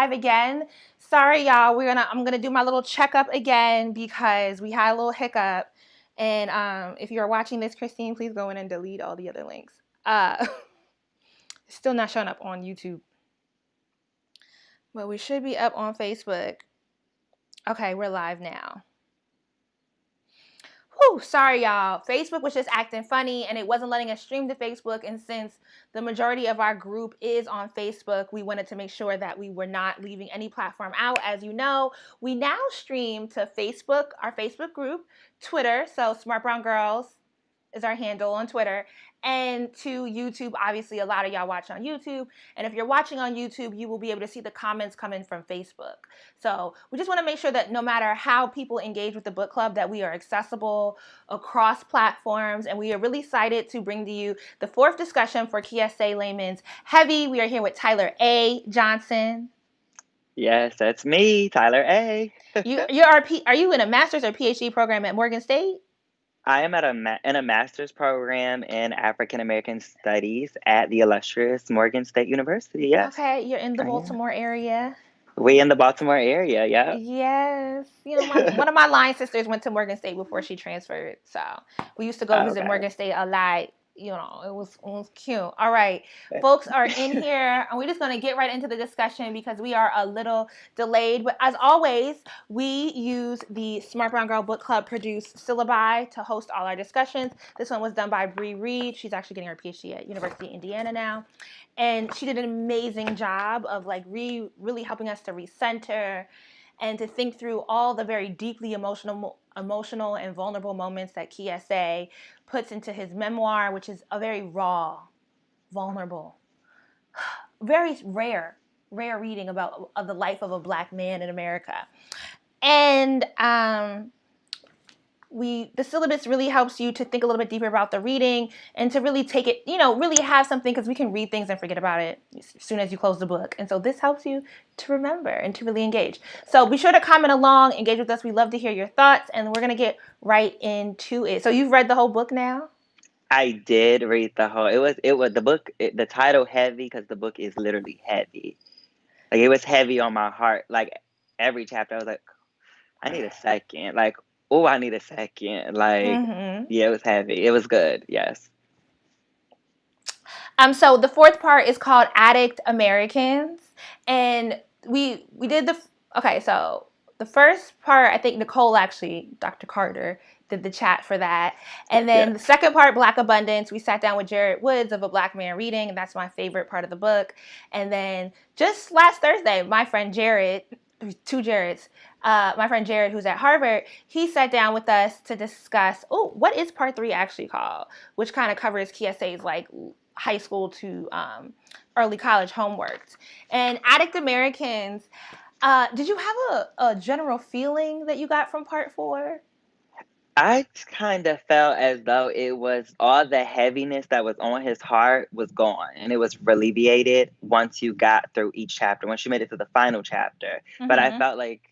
live again. Sorry, y'all. I'm gonna do my little checkup again because we had a little hiccup. And if you're watching this, Christine, please go in and delete all the other links. Still not showing up on YouTube, but we should be up on Facebook. Okay, we're live now. Whew, sorry, y'all. Facebook was just acting funny and it wasn't letting us stream to Facebook. And since the majority of our group is on Facebook, we wanted to make sure that we were not leaving any platform out. As you know, we now stream to Facebook, our Facebook group, Twitter. So Smart Brown Girls is our handle on Twitter, and to YouTube. Obviously, a lot of y'all watch on YouTube, and if you're watching on YouTube, you will be able to see the comments coming from Facebook. So we just want to make sure that no matter how people engage with the book club, that we are accessible across platforms, and we are really excited to bring to you the fourth discussion for Kiese Laymon's Heavy. We are here with Tyler A. Johnson. Yes, that's me, Tyler A. Are you in a master's or PhD program at Morgan State? I am in a master's program in African American Studies at the illustrious Morgan State University. Yes. Okay, you're in the Baltimore area. We in the Baltimore area, yeah. Yes. One of my line sisters went to Morgan State before she transferred. So we used to go visit Morgan State a lot. It was cute. All right. Folks are in here, and we're just going to get right into the discussion because we are a little delayed. But as always, we use the Smart Brown Girl Book Club produced syllabi to host all our discussions. This one was done by Bree Reed. She's actually getting her PhD at University of Indiana now. And she did an amazing job of really helping us to recenter and to think through all the very deeply emotional and vulnerable moments that Kiese puts into his memoir, which is a very raw, vulnerable, very rare reading of the life of a Black man in America. And the syllabus really helps you to think a little bit deeper about the reading and to really take it, really have something, because we can read things and forget about it as soon as you close the book. And so this helps you to remember and to really engage. So be sure to comment along, engage with us. We love to hear your thoughts, and we're going to get right into it. So you've read the whole book now? I did read the whole. It was the book. The title heavy because the book is literally heavy. Like, it was heavy on my heart. Like, every chapter, I was like, I need a second. Like, oh, I need a second. Like, yeah, it was heavy. It was good. Yes. So the fourth part is called Addict Americans, and we did so the first part, I think Dr. Carter did the chat for that. And then the second part, Black Abundance, we sat down with Jared Woods of A Black Man Reading, and that's my favorite part of the book. And then just last Thursday, my friend Jared, two Jareds, my friend Jared, who's at Harvard, he sat down with us to discuss, what is part 3 actually called, which kind of covers Kiese's high school to early college homeworks. And Addict Americans, did you have a general feeling that you got from part 4? I kind of felt as though it was all the heaviness that was on his heart was gone, and it was alleviated once you got through each chapter, once you made it to the final chapter. But I felt like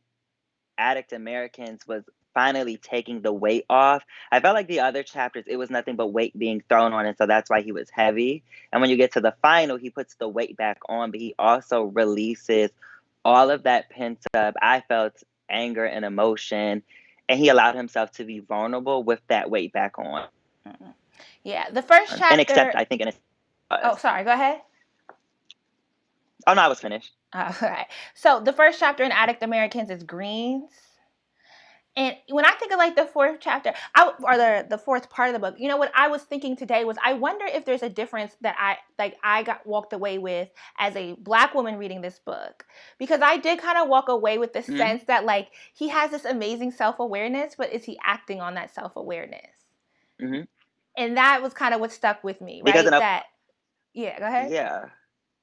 Addict Americans was finally taking the weight off. I felt like the other chapters, it was nothing but weight being thrown on, and so that's why he was heavy. And when you get to the final, he puts the weight back on, but he also releases all of that pent up, I felt, anger and emotion. And he allowed himself to be vulnerable with that weight back on. Yeah, the first chapter. And except, I think, oh, sorry, go ahead. Oh, no, I was finished. All right. So the first chapter in Addict Americans is greens. And when I think of the fourth chapter, or the fourth part of the book, what I was thinking today was, I wonder if there's a difference that I got walked away with as a Black woman reading this book, because I did kind of walk away with the sense that he has this amazing self-awareness, but is he acting on that self-awareness? And that was kind of what stuck with me, right? Yeah, go ahead. Yeah.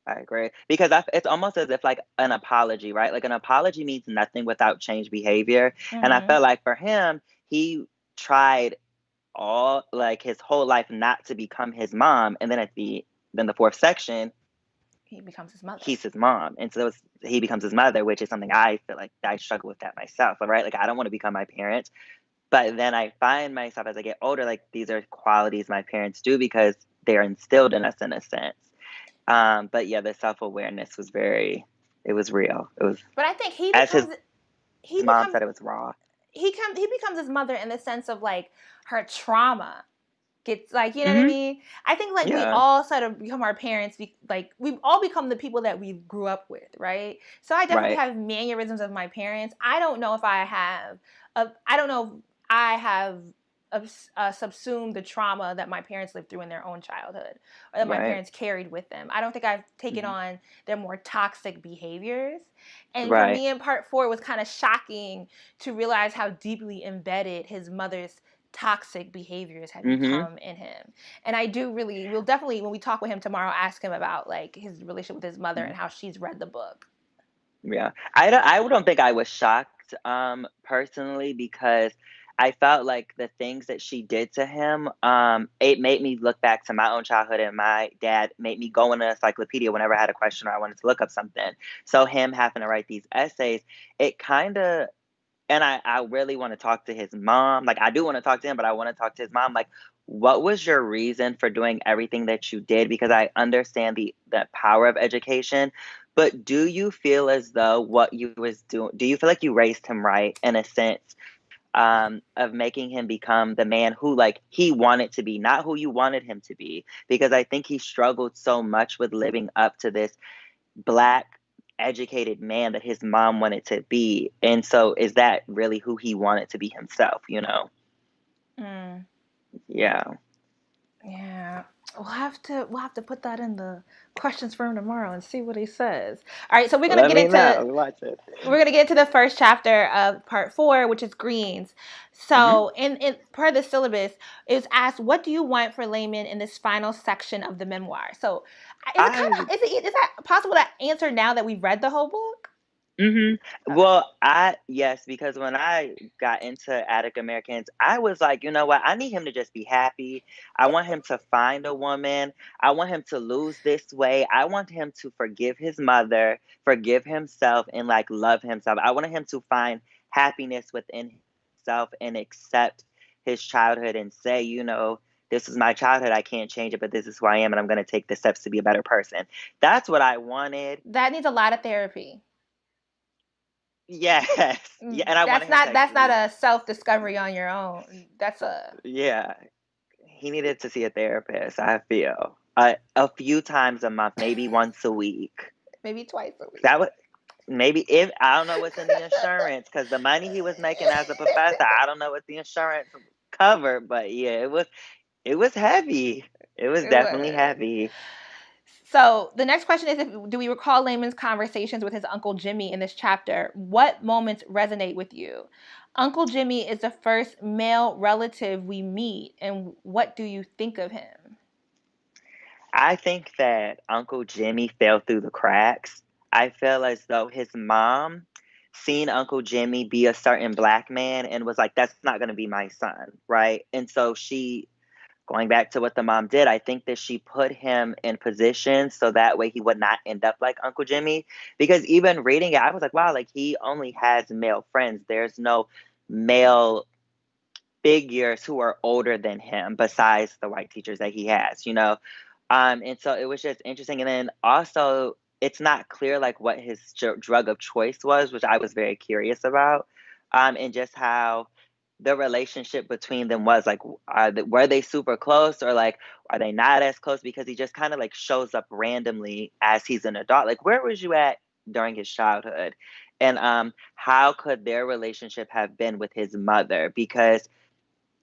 I agree. Because it's almost as if an apology, right? Like, an apology means nothing without change behavior. And I felt like for him, he tried his whole life not to become his mom. And then then the fourth section, he becomes his mother. He's his mom. And so he becomes his mother, which is something I feel like I struggle with that myself, right? Like, I don't want to become my parents. But then I find myself as I get older, these are qualities my parents do because they're instilled in us in a sense. But yeah, the self-awareness was It was real. It was, But I think as his he mom becomes said, it was raw. he becomes his mother in the sense of like her trauma gets like, you know what I Mm-hmm. mean? I think like we Yeah. all sort of become our parents, like we've all become the people that we grew up with, right? So I definitely Right. have mannerisms of my parents. I don't know if I have I don't know if I have subsumed the trauma that my parents lived through in their own childhood or that my Right. parents carried with them. I don't think I've taken Mm-hmm. on their more toxic behaviors. And for Right. me in part 4, it was kind of shocking to realize how deeply embedded his mother's toxic behaviors had Mm-hmm. become in him. And I do really, we'll definitely, when we talk with him tomorrow, ask him about like his relationship with his mother and how she's read the book. Yeah. I don't think I was shocked, personally, because I felt like the things that she did to him, it made me look back to my own childhood, and my dad made me go in an encyclopedia whenever I had a question or I wanted to look up something. So him having to write these essays, it kind of, and I really want to talk to his mom. Like, I do want to talk to him, but I want to talk to his mom. Like, what was your reason for doing everything that you did? Because I understand the power of education, but do you feel as though what you was doing? Do you feel like you raised him right in a sense, of making him become the man who like he wanted to be, not who you wanted him to be? Because I think he struggled so much with living up to this black educated man that his mom wanted to be. And so is that really who he wanted to be himself, you know? Mm, Yeah. yeah. We'll have to put that in the questions for him tomorrow and see what he says. All right, so we're gonna Let get me into know. Watch it. the first chapter of part 4, which is greens. Hmm. So in part of the syllabus, it was asked, what do you want for Laymon in this final section of the memoir? So I is that possible to answer now that we've read the whole book? hmm Okay. Well, yes, because when I got into Addict Americans, I was like, you know what? I need him to just be happy. I want him to find a woman. I want him to lose this weight. I want him to forgive his mother, forgive himself, and like love himself. I wanted him to find happiness within himself and accept his childhood and say, you know, this is my childhood. I can't change it, but this is who I am, and I'm going to take the steps to be a better person. That's what I wanted. That needs a lot of therapy. Yes. Yeah, and I wanted him to That's not actually, a self-discovery on your own. That's a yeah, he needed to see a therapist, I feel. A few times a month, maybe once a week. maybe twice a week. That would maybe if I don't know what's in the insurance because the money he was making as a professor, I don't know what the insurance covered, but yeah, it was heavy. It was It definitely was. heavy. So the next question is, do we recall Laymon's conversations with his Uncle Jimmy in this chapter? What moments resonate with you? Uncle Jimmy is the first male relative we meet, and what do you think of him? I think that Uncle Jimmy fell through the cracks. I feel as though his mom seen Uncle Jimmy be a certain black man and was like, that's not going to be my son, right? And so she, going back to what the mom did, I think that she put him in position so that way he would not end up like Uncle Jimmy. Because even reading it, I was like, wow, like he only has male friends. There's no male figures who are older than him besides the white teachers that he has, you know? And so it was just interesting. And then also, it's not clear like what his drug of choice was, which I was very curious about, and just how the relationship between them was like, were they super close or like are they not as close? Because he just kind of like shows up randomly as he's an adult. Like, where was you at during his childhood? And how could their relationship have been with his mother? Because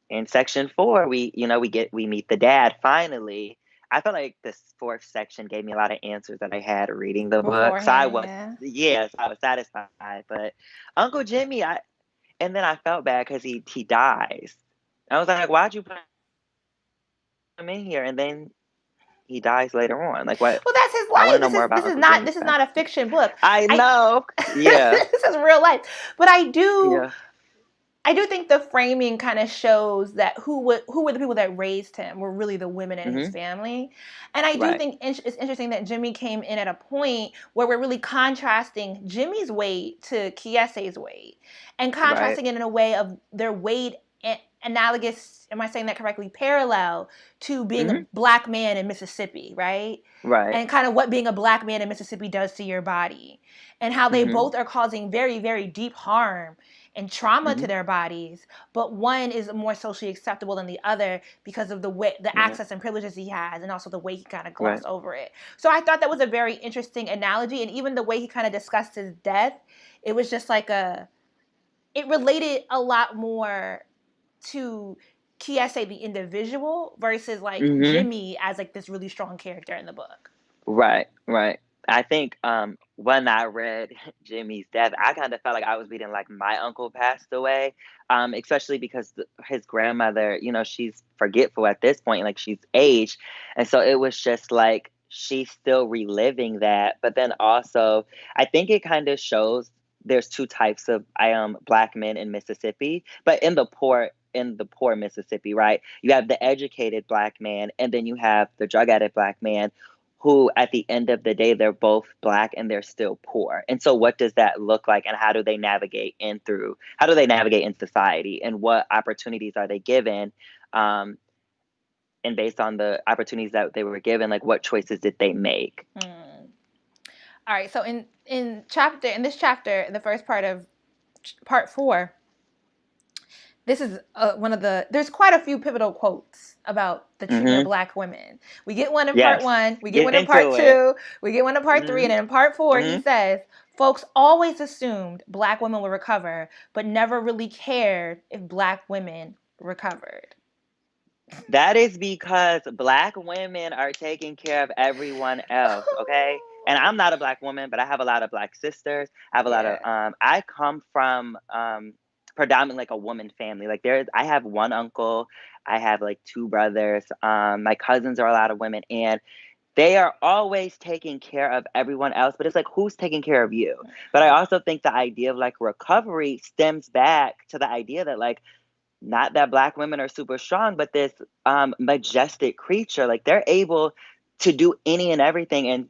in section 4 we meet the dad finally. I felt like this fourth section gave me a lot of answers that I had reading the book, so I Beforehand, was, yeah. yes, I was satisfied. But Uncle Jimmy, and then I felt bad because he dies. I was like, why'd you put him in here? And then he dies later on. Like, what? Well, that's his I want to life. know more about Uncle Jimmy's This is family. not a fiction book. I I know. Yeah. this is real life. But Yeah. I do think the framing kind of shows that who were the people that raised him were really the women in his Hmm. family. And I do Right. think it's interesting that Jimmy came in at a point where we're really contrasting Jimmy's weight to Kiese's weight and Right. contrasting it in a way of their weight analogous, am I saying that correctly, parallel to being a black man in Mississippi, right? Right. And kind of what being a black man in Mississippi does to your body, and how they both are causing very, very deep harm and trauma to their bodies, but one is more socially acceptable than the other because of the way, the access and privileges he has, and also the way he kind of glossed over it. So I thought that was a very interesting analogy, and even the way he kind of discussed his death, it was just like it related a lot more to Kiese the individual versus like Jimmy as like this really strong character in the book. Right. I think when I read Jimmy's death, I kind of felt like I was reading like my uncle passed away, especially because his grandmother, you know, she's forgetful at this point, like she's aged, and so it was just like she's still reliving that. But then also, I think it kind of shows there's two types of black men in Mississippi, but in the poor Mississippi, right? You have the educated black man, and then you have the drug addict black man who at the end of the day, they're both black and they're still poor. And so what does that look like, and how do they navigate in society, and what opportunities are they given? And based on the opportunities that they were given, like what choices did they make? All right. So in this chapter, in the first part of part 4, this is there's quite a few pivotal quotes about the treatment of black women. We get one in part 1, we get one in part 2, we get one in part 3, and then in part 4, he says, folks always assumed black women would recover, but never really cared if black women recovered. That is because black women are taking care of everyone else, okay? And I'm not a black woman, but I have a lot of black sisters. I have a lot of, I come from predominantly like a woman family. Like I have one uncle, I have like 2 brothers. My cousins are a lot of women, and they are always taking care of everyone else, but it's like, who's taking care of you? But I also think the idea of like recovery stems back to the idea that like, not that black women are super strong, but this majestic creature, like they're able to do any and everything, and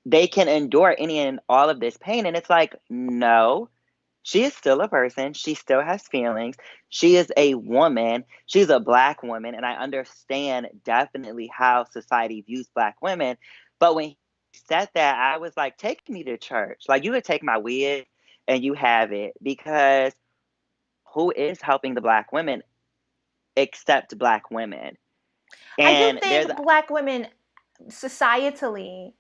they can endure any and all of this pain. And it's like, no, she is still a person. She still has feelings. She is a woman. She's a black woman. And I understand definitely how society views black women. But when he said that, I was like, take me to church. Like, you could take my wig and you have it, because who is helping the black women except black women? And I do think black women societally,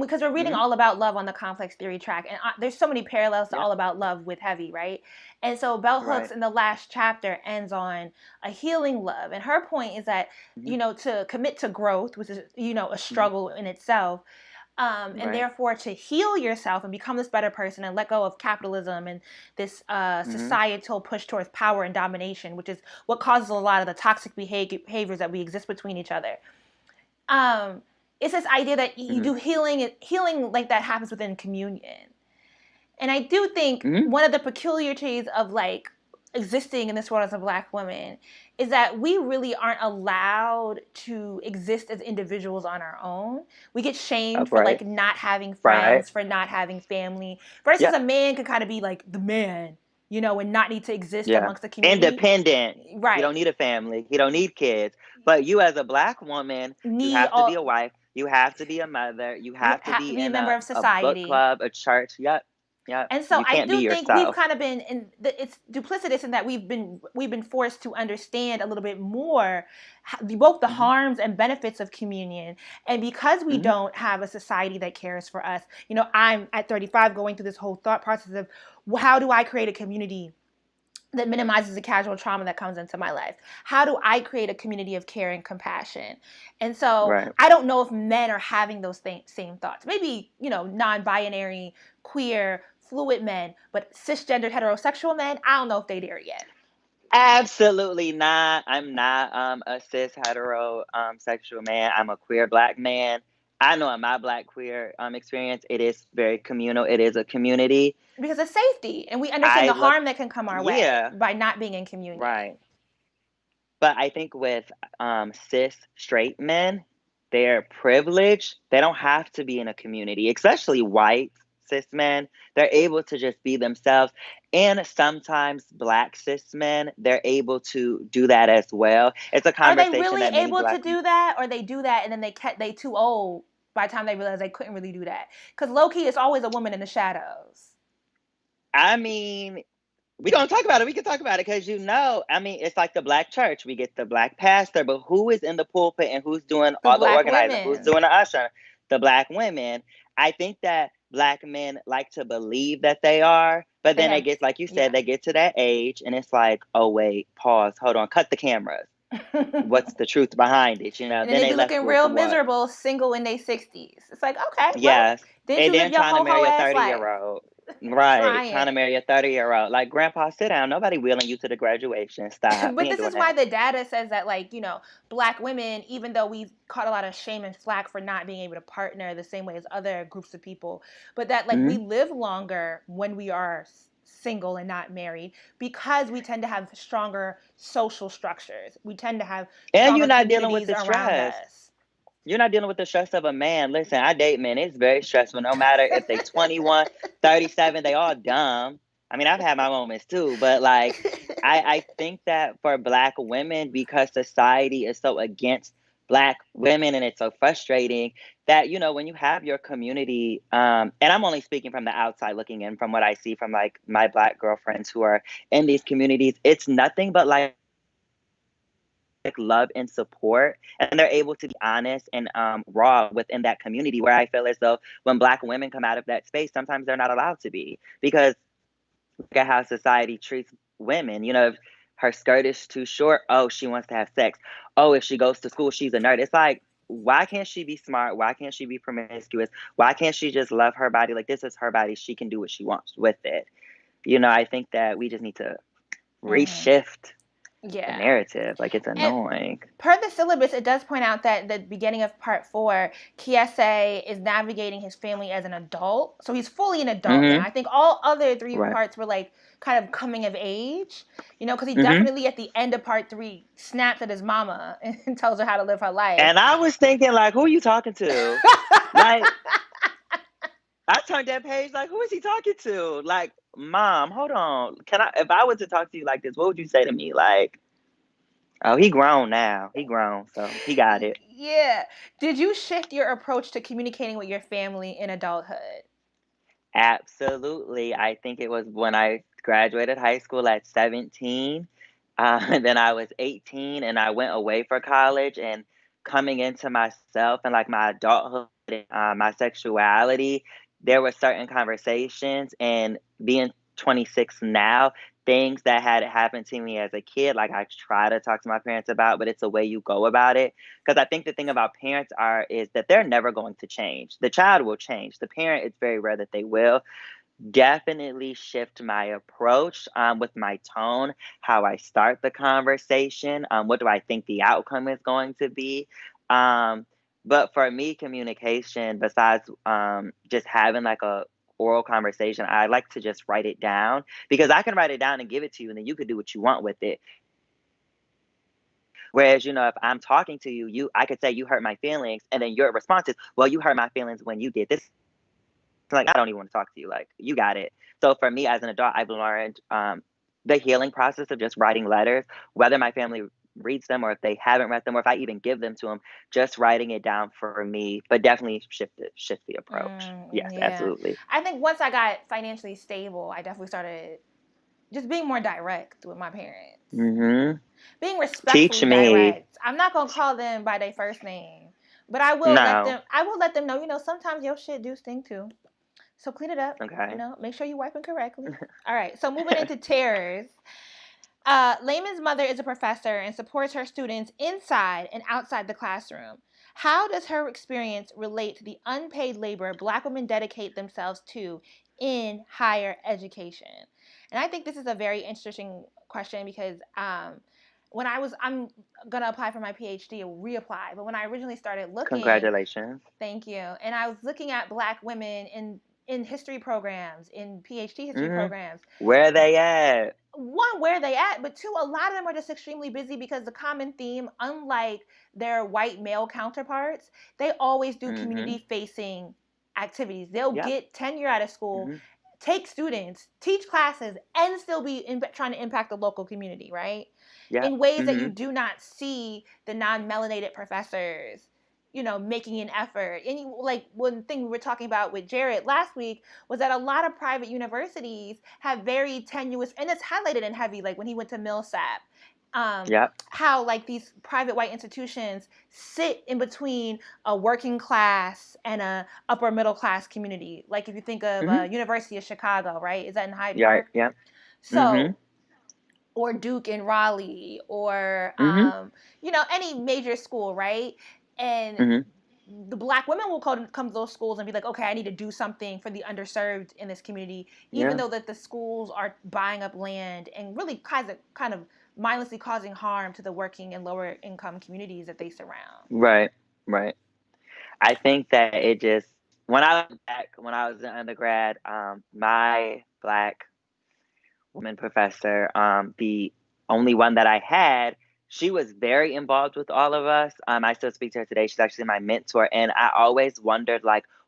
because we're reading All About Love on the Complex Theory track, and there's so many parallels to All About Love with Heavy, right? And so Bell Hooks in the last chapter ends on a healing love, and her point is that you know, to commit to growth, which is, you know, a struggle in itself. And therefore to heal yourself and become this better person and let go of capitalism and this societal push towards power and domination, which is what causes a lot of the toxic behaviors that we exist between each other. It's this idea that you do healing like that happens within communion. And I do think one of the peculiarities of like existing in this world as a black woman is that we really aren't allowed to exist as individuals on our own. We get shamed for like not having friends, for not having family, versus a man can kind of be like the man, you know, and not need to exist amongst the community. Independent. Right. You don't need a family. You don't need kids. But you as a black woman, you have to be a wife. You have to be a mother. You have to be a member of society. A book club, a church. Yep. Yeah, and so I do think we've kind of been it's duplicitous in that we've been forced to understand a little bit more both the harms and benefits of communion. And because we don't have a society that cares for us, you know, I'm at 35 going through this whole thought process of how do I create a community that minimizes the casual trauma that comes into my life? How do I create a community of care and compassion? And so I don't know if men are having those same thoughts. Maybe, you know, non-binary, queer, fluid men, but cisgendered heterosexual men, I don't know if they're there yet. Absolutely not. I'm not a cis hetero sexual man. I'm a queer black man. I know in my black queer experience, it is very communal. It is a community. Because of safety. And we understand the harm that can come our way by not being in communion. Right. But I think with cis straight men, they're privileged. They don't have to be in a community, especially white cis men, they're able to just be themselves. And sometimes Black cis men, they're able to do that as well. It's a Are they conversation really that many able to Black do that, or they do that and then they too old by the time they realize they couldn't really do that? Because low key, it's always a woman in the shadows. I mean, we gonna talk about it. We can talk about it because I mean, it's like the Black church. We get the Black pastor, but who is in the pulpit and who's doing The all the Black organizing? Who's women. doing the usher? The Black women. I think that Black men like to believe that they are, but They then they have, get, like you yeah. said, they get to that age and it's like, oh wait, pause, hold on, cut the cameras. What's the truth behind it? And then Then they they be left looking with real what? miserable, single in their 60s. It's like, okay, well, Yes. didn't And you live then your trying to ho-ho marry a ass life? 30-year-old. Right. Trying to Trying. marry a 30-year-old. Like, grandpa, sit down. Nobody wheeling you to the graduation. Stop. We But ain't this doing is why that. the data says that, like, Black women, even though we've caught a lot of shame and flack for not being able to partner the same way as other groups of people, but that, like, we Hmm. live longer when we are single and not married because we tend to have stronger social structures. We tend to have And you're stronger not dealing with communities the around stress. us. You're not dealing with the stress of a man. Listen, I date men. It's very stressful. No matter if they 21, 37, they all dumb. I mean, I've had my moments too, but like, I think that for Black women, because society is so against Black women and it's so frustrating that, when you have your community, and I'm only speaking from the outside looking in from what I see from like my Black girlfriends who are in these communities, it's nothing but like love and support, and they're able to be honest and raw within that community, where I feel as though when Black women come out of that space, sometimes they're not allowed to be, because look at how society treats women. If her skirt is too short, oh, she wants to have sex. Oh, if she goes to school, she's a nerd. It's like, why can't she be smart? Why can't she be promiscuous? Why can't she just love her body? Like, this is her body, she can do what she wants with it. I think that we just need to Mm, reshift the yeah. narrative. Like, it's And annoying. per the syllabus, it does point out that the beginning of part 4, Kiese is navigating his family as an adult. So he's fully an adult now. Hmm. I think all other 3 Right. parts were like kind of coming of age, because he Hmm. definitely at the end of part 3 snaps at his mama and tells her how to live her life. And I was thinking, like, who are you talking to? Like, I turned that page, like, who is he talking to? Like, mom, hold on. If I were to talk to you like this, what would you say to me? Like, oh, he grown now. He grown, so he got it. Yeah. Did you shift your approach to communicating with your family in adulthood? Absolutely. I think it was when I graduated high school at 17. And then I was 18 and I went away for college, and coming into myself and like my adulthood, my sexuality, there were certain conversations, and being 26 now, things that had happened to me as a kid, like I try to talk to my parents about, but it's the way you go about it. Because I think the thing about parents is that they're never going to change. The child will change. The parent, it's very rare that they will. Definitely shift my approach with my tone, how I start the conversation, what do I think the outcome is going to be. Um, but for me, communication, besides just having like a oral conversation, I like to just write it down, because I can write it down and give it to you, and then you could do what you want with it. Whereas, if I'm talking to you, I could say you hurt my feelings, and then your response is, well, you hurt my feelings when you did this. Like, I don't even want to talk to you. Like, you got it. So for me as an adult, I've learned the healing process of just writing letters, whether my family reads them or if they haven't read them or if I even give them to them, just writing it down for me, but definitely shift the approach. Yes, Yeah. absolutely. I think once I got financially stable, I definitely started just being more direct with my parents. Hmm. Being Teach respectfully me. direct. I'm not gonna call them by their first name, but I will let No. them. I will let them know. Sometimes your shit do stink too. So clean it up. Okay. Make sure you wiping correctly. All right. So moving into terrors. Layman's mother is a professor and supports her students inside and outside the classroom. How does her experience relate to the unpaid labor Black women dedicate themselves to in higher education? And I think this is a very interesting question because I'm gonna apply for my PhD or reapply, but when I originally started looking, Congratulations. thank you, and I was looking at Black women in history programs, in PhD history Hmm. programs. Where are they at? One, where they at, but two, a lot of them are just extremely busy because the common theme, unlike their white male counterparts, they always do Hmm. community facing activities. They'll Yep. get tenure out of school, Mm-hmm. take students, teach classes, and still be trying to impact the local community, right? Yep. In ways that Mm-hmm. you do not see the non-melanated professors, making an effort. And like one thing we were talking about with Jared last week was that a lot of private universities have very tenuous, and it's highlighted in Heavy, like when he went to Millsap. Yep. How like these private white institutions sit in between a working class and a upper middle class community. Like if you think of Mm-hmm. University of Chicago, right? Is that in Hyde Yeah. Park? Yep. Mm-hmm. So, or Duke in Raleigh, or Mm-hmm. any major school, right? And Mm-hmm. the Black women will come to those schools and be like, okay, I need to do something for the underserved in this community, even Yeah. though that the schools are buying up land and really kind of mindlessly causing harm to the working and lower income communities that they surround. Right. Right. I think that it just when I was an undergrad, my Black woman professor, the only one that I had, she was very involved with all of us. I still speak to her today. She's actually my mentor, and I always wondered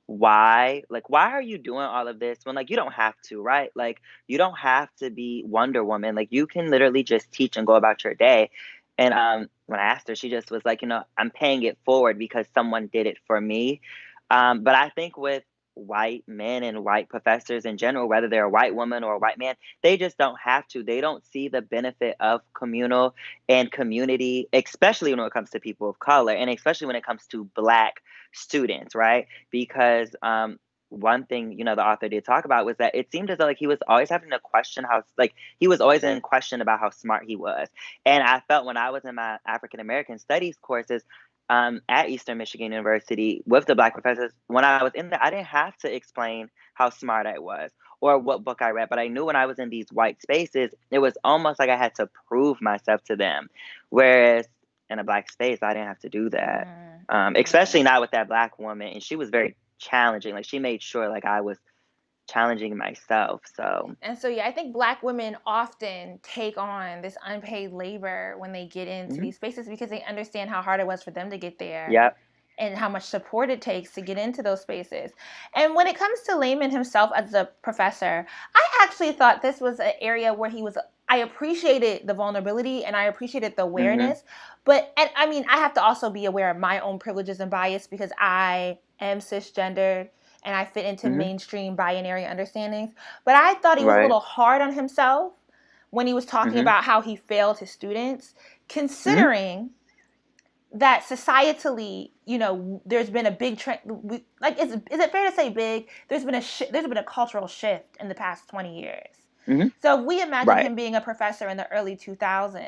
why are you doing all of this when like you don't have to, right? Like you don't have to be Wonder Woman. Like you can literally just teach and go about your day. And when I asked her, she just was like, I'm paying it forward because someone did it for me. But I think with white men and white professors in general, whether they're a white woman or a white man, they just don't have to. They don't see the benefit of communal and community, especially when it comes to people of color and especially when it comes to Black students, right? Because one thing, the author did talk about was that it seemed as though like he was always having to question like he was always in question about how smart he was. And I felt when I was in my African American studies courses, at Eastern Michigan University with the Black professors, when I was in there, I didn't have to explain how smart I was or what book I read, but I knew when I was in these white spaces, it was almost like I had to prove myself to them. Whereas in a Black space, I didn't have to do that, especially not with that Black woman. And she was very challenging. Like she made sure like I was challenging myself. So And so, yeah, I think Black women often take on this unpaid labor when they get into mm-hmm. these spaces because they understand how hard it was for them to get there. Yep. And how much support it takes to get into those spaces. And when it comes to Laymon himself as a professor, I actually thought this was an area where I appreciated the vulnerability and I appreciated the awareness. But, and I mean, I have to also be aware of my own privileges and bias because I am cisgendered and I fit into mainstream binary understandings. But I thought he was a little hard on himself when he was talking about how he failed his students, considering that societally, there's been a big trend. Like, is it fair to say big? There's been a cultural shift in the past 20 years. So if we imagine him being a professor in the early 2000s,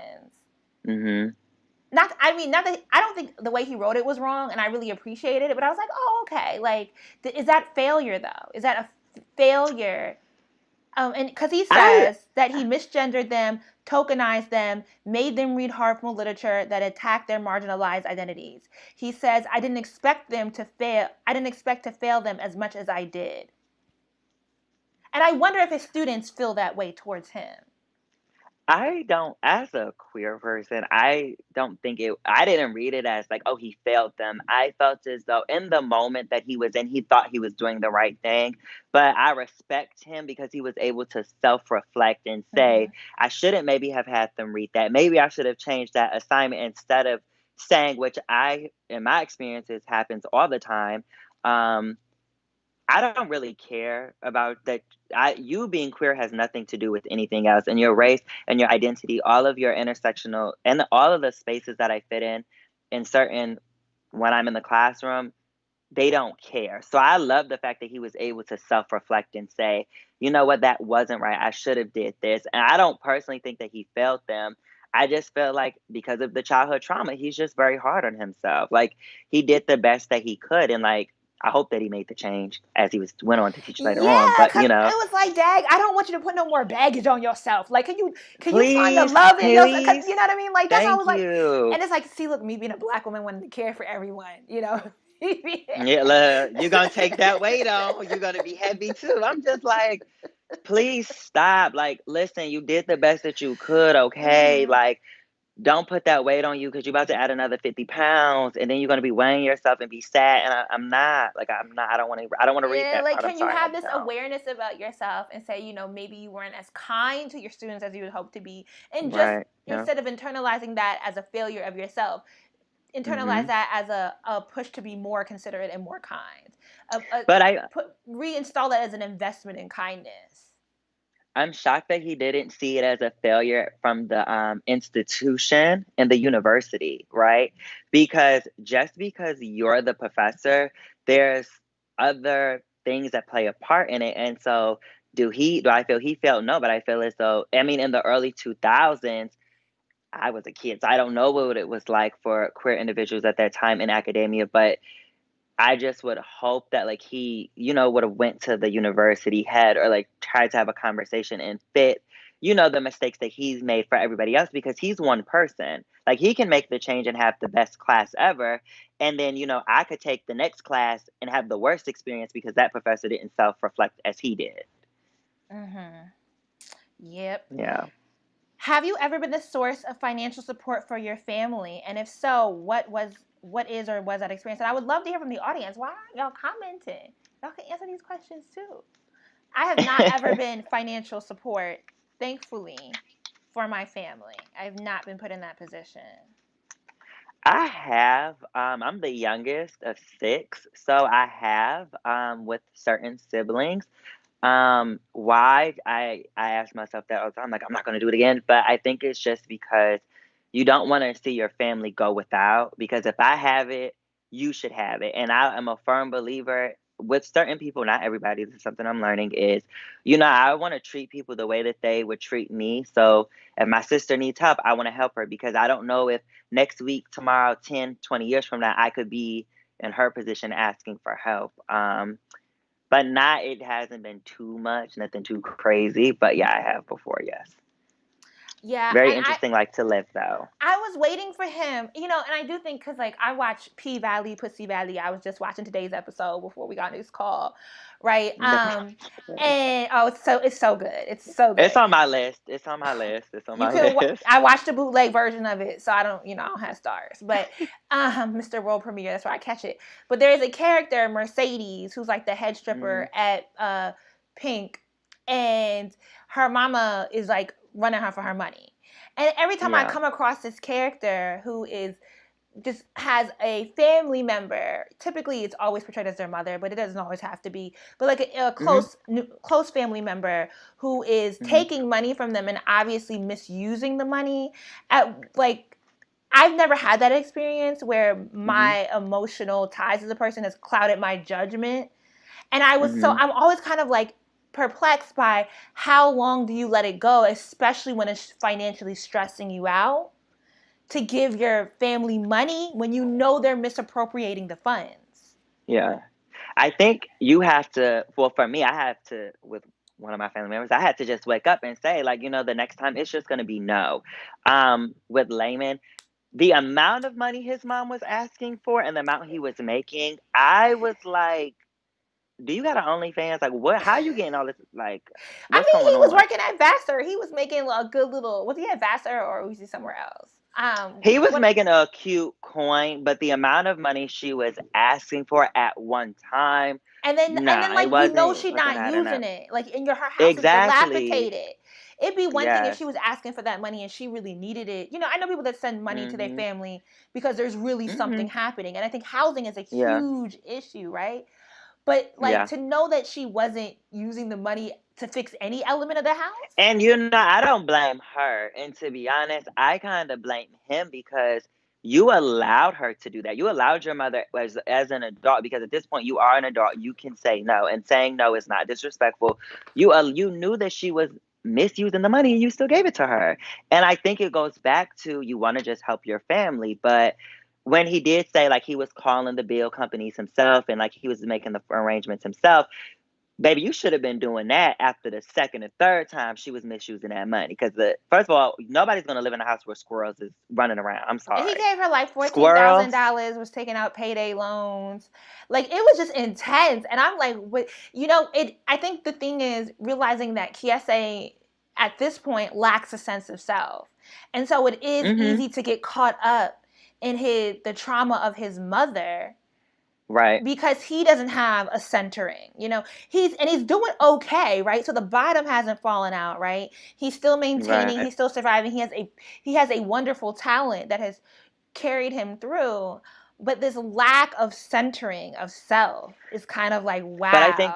not that I don't think the way he wrote it was wrong, and I really appreciated it. But I was like, oh, okay. Like, is that failure though? Is that a failure? And because he says that he misgendered them, tokenized them, made them read harmful literature that attacked their marginalized identities. He says, I didn't expect to fail them as much as I did. And I wonder if his students feel that way towards him. I don't, as a queer person, I don't think I didn't read it as like, oh, he failed them. I felt as though in the moment that he was in, he thought he was doing the right thing. But I respect him because he was able to self-reflect and say, I shouldn't maybe have had them read that. Maybe I should have changed that assignment instead of saying, which in my experiences, happens all the time. I don't really care about that. You being queer has nothing to do with anything else. And your race and your identity, all of your intersectional and all of the spaces that I fit in certain, when I'm in the classroom, they don't care. So I love the fact that he was able to self-reflect and say, you know what, that wasn't right. I should have did this. And I don't personally think that he failed them. I just feel like because of the childhood trauma, he's just very hard on himself. Like he did the best that he could. And like, I hope that he made the change as he went on to teach later on. But it was like, Dag, I don't want you to put no more baggage on yourself. Like, can you find the love in yourself? You know what I mean? Like that's how I was like. And it's like, see, look, me being a Black woman wanting to care for everyone. Yeah, look, you're gonna take that weight on. You're gonna be heavy too. I'm just like, please stop. Like, listen, you did the best that you could. Okay, like. don't put that weight on you because you're about to add another 50 pounds and then you're going to be weighing yourself and be sad. And I'm not like, I'm not, I don't want to read Yeah, that like part. I'm can you sorry, have honey. this No. awareness about yourself and say, maybe you weren't as kind to your students as you would hope to be, and just Right. Yeah. instead of internalizing that as a failure of yourself, internalize Hmm. that as a push to be more considerate and more kind. But Reinstall that as an investment in kindness. I'm shocked that he didn't see it as a failure from the institution and the university, right? Because just because you're the professor, there's other things that play a part in it. And so, do I feel he felt? No, but I feel as though, I mean, in the early 2000s, I was a kid, so I don't know what it was like for queer individuals at that time in academia, but I just would hope that like he, would have went to the university head or like tried to have a conversation and fit, the mistakes that he's made for everybody else because he's one person. Like he can make the change and have the best class ever. And then, I could take the next class and have the worst experience because that professor didn't self-reflect as he did. Mm-hmm. Yep. Yeah. Have you ever been the source of financial support for your family? And if so, what is or was that experience? And I would love to hear from the audience. Why aren't y'all commenting? Y'all can answer these questions too. I have not ever been financial support, thankfully, for my family. I've not been put in that position. I have. I'm the youngest of six, so I have with certain siblings. Why I ask myself that all the time, like I'm not gonna do it again. But I think it's just because you don't want to see your family go without. Because if I have it, you should have it. And I am a firm believer with certain people, not everybody. This is something I'm learning is, I want to treat people the way that they would treat me. So if my sister needs help, I want to help her because I don't know if next week, tomorrow, 10, 20 years from now, I could be in her position asking for help. But not it hasn't been too much, nothing too crazy. But yeah, I have before, yes. Yeah, Very and interesting like to live though. I was waiting for him, and I do think because like I watch P Valley, Pussy Valley. I was just watching today's episode before we got on this call, right? And oh, it's so good. It's so It's good. on my list. It's on my list. It's on You my can. list. I watched the bootleg version of it, so I don't. I don't have stars, but Mr. World Premiere. That's where I catch it. But there is a character, Mercedes, who's like the head stripper at Pink, and her mama is like running her for her money. And every time I Yeah. come across this character who is just has a family member, typically it's always portrayed as their mother, but it doesn't always have to be, but like a close family member who is taking money from them and obviously misusing the money like I've never had that experience where my emotional ties to the person has clouded my judgment. And I'm always kind of like perplexed by how long do you let it go, especially when it's financially stressing you out, to give your family money when you know they're misappropriating the funds. Yeah. I think you have to, well, for me, I have to, with one of my family members, I had to just wake up and say, like, the next time it's just going to be no. With Laymon, the amount of money his mom was asking for and the amount he was making, I was like, do you got an OnlyFans? Like, what? How are you getting all this? Like, I what's mean, going he was on? working at Vassar. He was making a good little. Was he at Vassar or was he somewhere else? He was making a cute coin, but the amount of money she was asking for at one time, and then nah, it like she's wasn't not adding using up. it. Like her house is Exactly. dilapidated. It'd be one thing if Yes. she was asking for that money and she really needed it. I know people that send money to their Mhm. family because there's really something Mhm. happening, and I think housing is a Yeah. huge issue, right? But like Yeah. to know that she wasn't using the money to fix any element of the house. And I don't blame her. And to be honest, I kind of blame him because you allowed her to do that. You allowed your mother as an adult because at this point you are an adult. You can say no, and saying no is not disrespectful. You knew that she was misusing the money, and you still gave it to her. And I think it goes back to you want to just help your family, but when he did say like he was calling the bill companies himself and like he was making the arrangements himself, baby, you should have been doing that after the second and third time she was misusing that money. Because first of all, nobody's gonna live in a house where squirrels is running around. I'm And he sorry, gave her like squirrels. $14,000, was taking out payday loans. Like it was just intense. And I'm like, what? It. I think the thing is realizing that Kiese at this point lacks a sense of self. And so it is easy to get caught up in the trauma of his mother. Right. Because he doesn't have a centering, he's doing okay, right? So the bottom hasn't fallen out, right? He's still maintaining, he's still surviving. He has a wonderful talent that has carried him through, but this lack of centering of self is kind of like, wow. But I think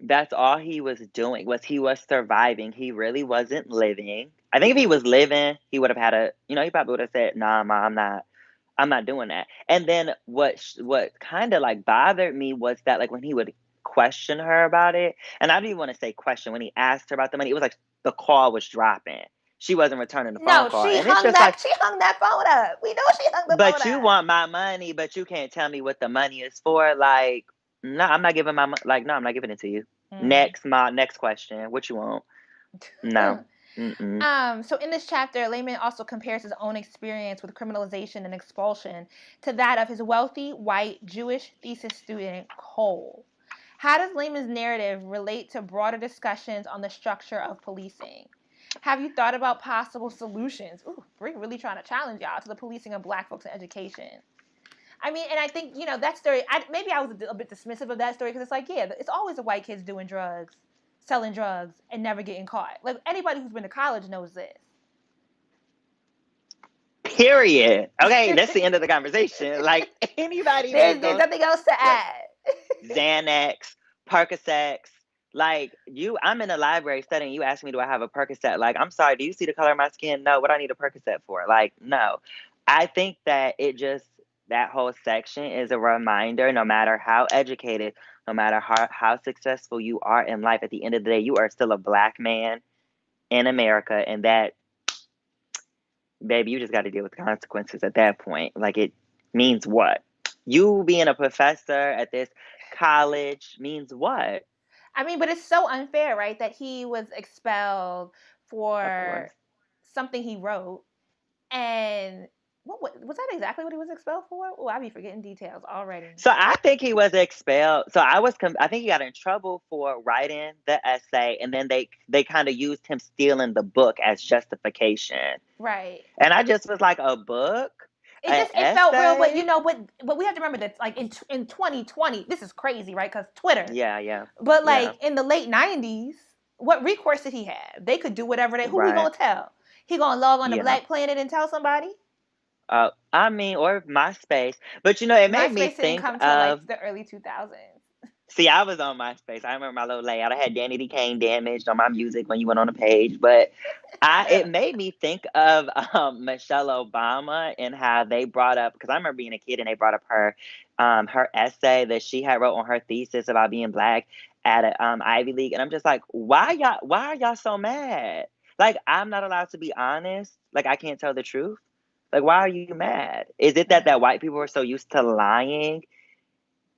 that's all he was doing, he was surviving. He really wasn't living. I think if he was living, he would have had he probably would have said, "Nah, Ma, I'm not doing that." And then what kind of like bothered me was that like when he would question her about it, and I don't even want to say question, when he asked her about the money, it was like the call was dropping. She wasn't returning the phone call. She and hung it's just she hung that phone up. We know she hung the phone up. But you want my money, but you can't tell me what the money is for. Like, no, I'm not giving my money. Like, no, I'm not giving it to you. Next question. What you want? No. So in this chapter, Laymon also compares his own experience with criminalization and expulsion to that of his wealthy, white, Jewish thesis student, Cole. How does Laymon's narrative relate to broader discussions on the structure of policing? Have you thought about possible solutions? Ooh, we're really trying to challenge y'all to the policing of Black folks in education. I mean, and I think, that story, maybe I was a bit dismissive of that story because it's like, yeah, it's always the white kids doing drugs, selling drugs, and never getting caught. Like, anybody who's been to college knows this. Period. Okay, that's the end of the conversation. Like, anybody there's nothing else to add. Xanax, Percocets. Like, I'm in the library studying. You ask me, do I have a Percocet? Like, I'm sorry, do you see the color of my skin? No. What do I need a Percocet for? Like, no. I think that that whole section is a reminder, no matter how educated, no matter how successful you are in life, at the end of the day, you are still a Black man in America. And that, baby, you just got to deal with the consequences at that point. Like, it means what? You being a professor at this college means what? I mean, but it's so unfair, right? That he was expelled for something he wrote. And what was that exactly what he was expelled for? Oh, I be forgetting details already. So I think he was expelled. So I think he got in trouble for writing the essay, and then they kind of used him stealing the book as justification. Right. And I just was like, a book? It felt real, but we have to remember that, like, in 2020, this is crazy, right? Because Twitter. Yeah. But like in the late 90s, what recourse did he have? They could do whatever who he gonna tell? He gonna log on to Black Planet and tell somebody? I mean, or MySpace. But it made me think didn't come to like the early 2000s. See, I was on MySpace. I remember my little layout. I had Danny D. Kane damaged on my music when you went on the page. But it made me think of Michelle Obama and how they brought up, because I remember being a kid and they brought up her essay that she had wrote on her thesis about being Black at an Ivy League. And I'm just like, why are y'all so mad? Like, I'm not allowed to be honest. Like, I can't tell the truth. Like, why are you mad? Is it that white people are so used to lying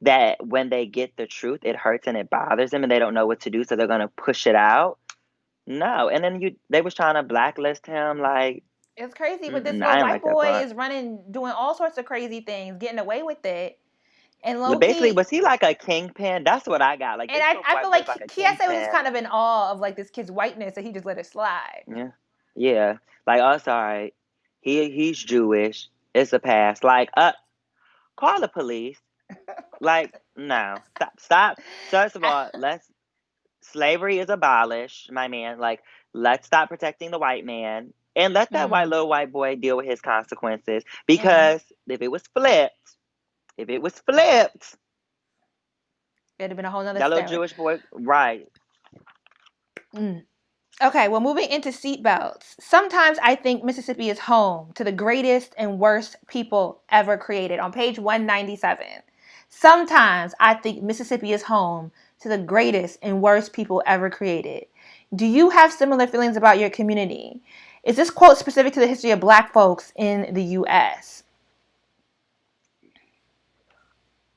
that when they get the truth, it hurts and it bothers them and they don't know what to do, so they're going to push it out? No. And then they was trying to blacklist him. Like, it's crazy, but this little white boy is doing all sorts of crazy things, getting away with it. And basically, was he like a kingpin? That's what I got. Like, and I feel like Kiese was just kind of in awe of like this kid's whiteness, and he just let it slide. Yeah. Like, oh, sorry, he's Jewish. It's a pass. Like, call the police. Like, no, stop. First of all, slavery is abolished, my man. Like, let's stop protecting the white man and let that little white boy deal with his consequences. Because if it was flipped, it'd have been a whole nother that little Jewish boy, right? Okay, well, moving into seatbelts. Sometimes I think Mississippi is home to the greatest and worst people ever created. On page 197. Sometimes I think Mississippi is home to the greatest and worst people ever created. Do you have similar feelings about your community? Is this quote specific to the history of Black folks in the U.S.?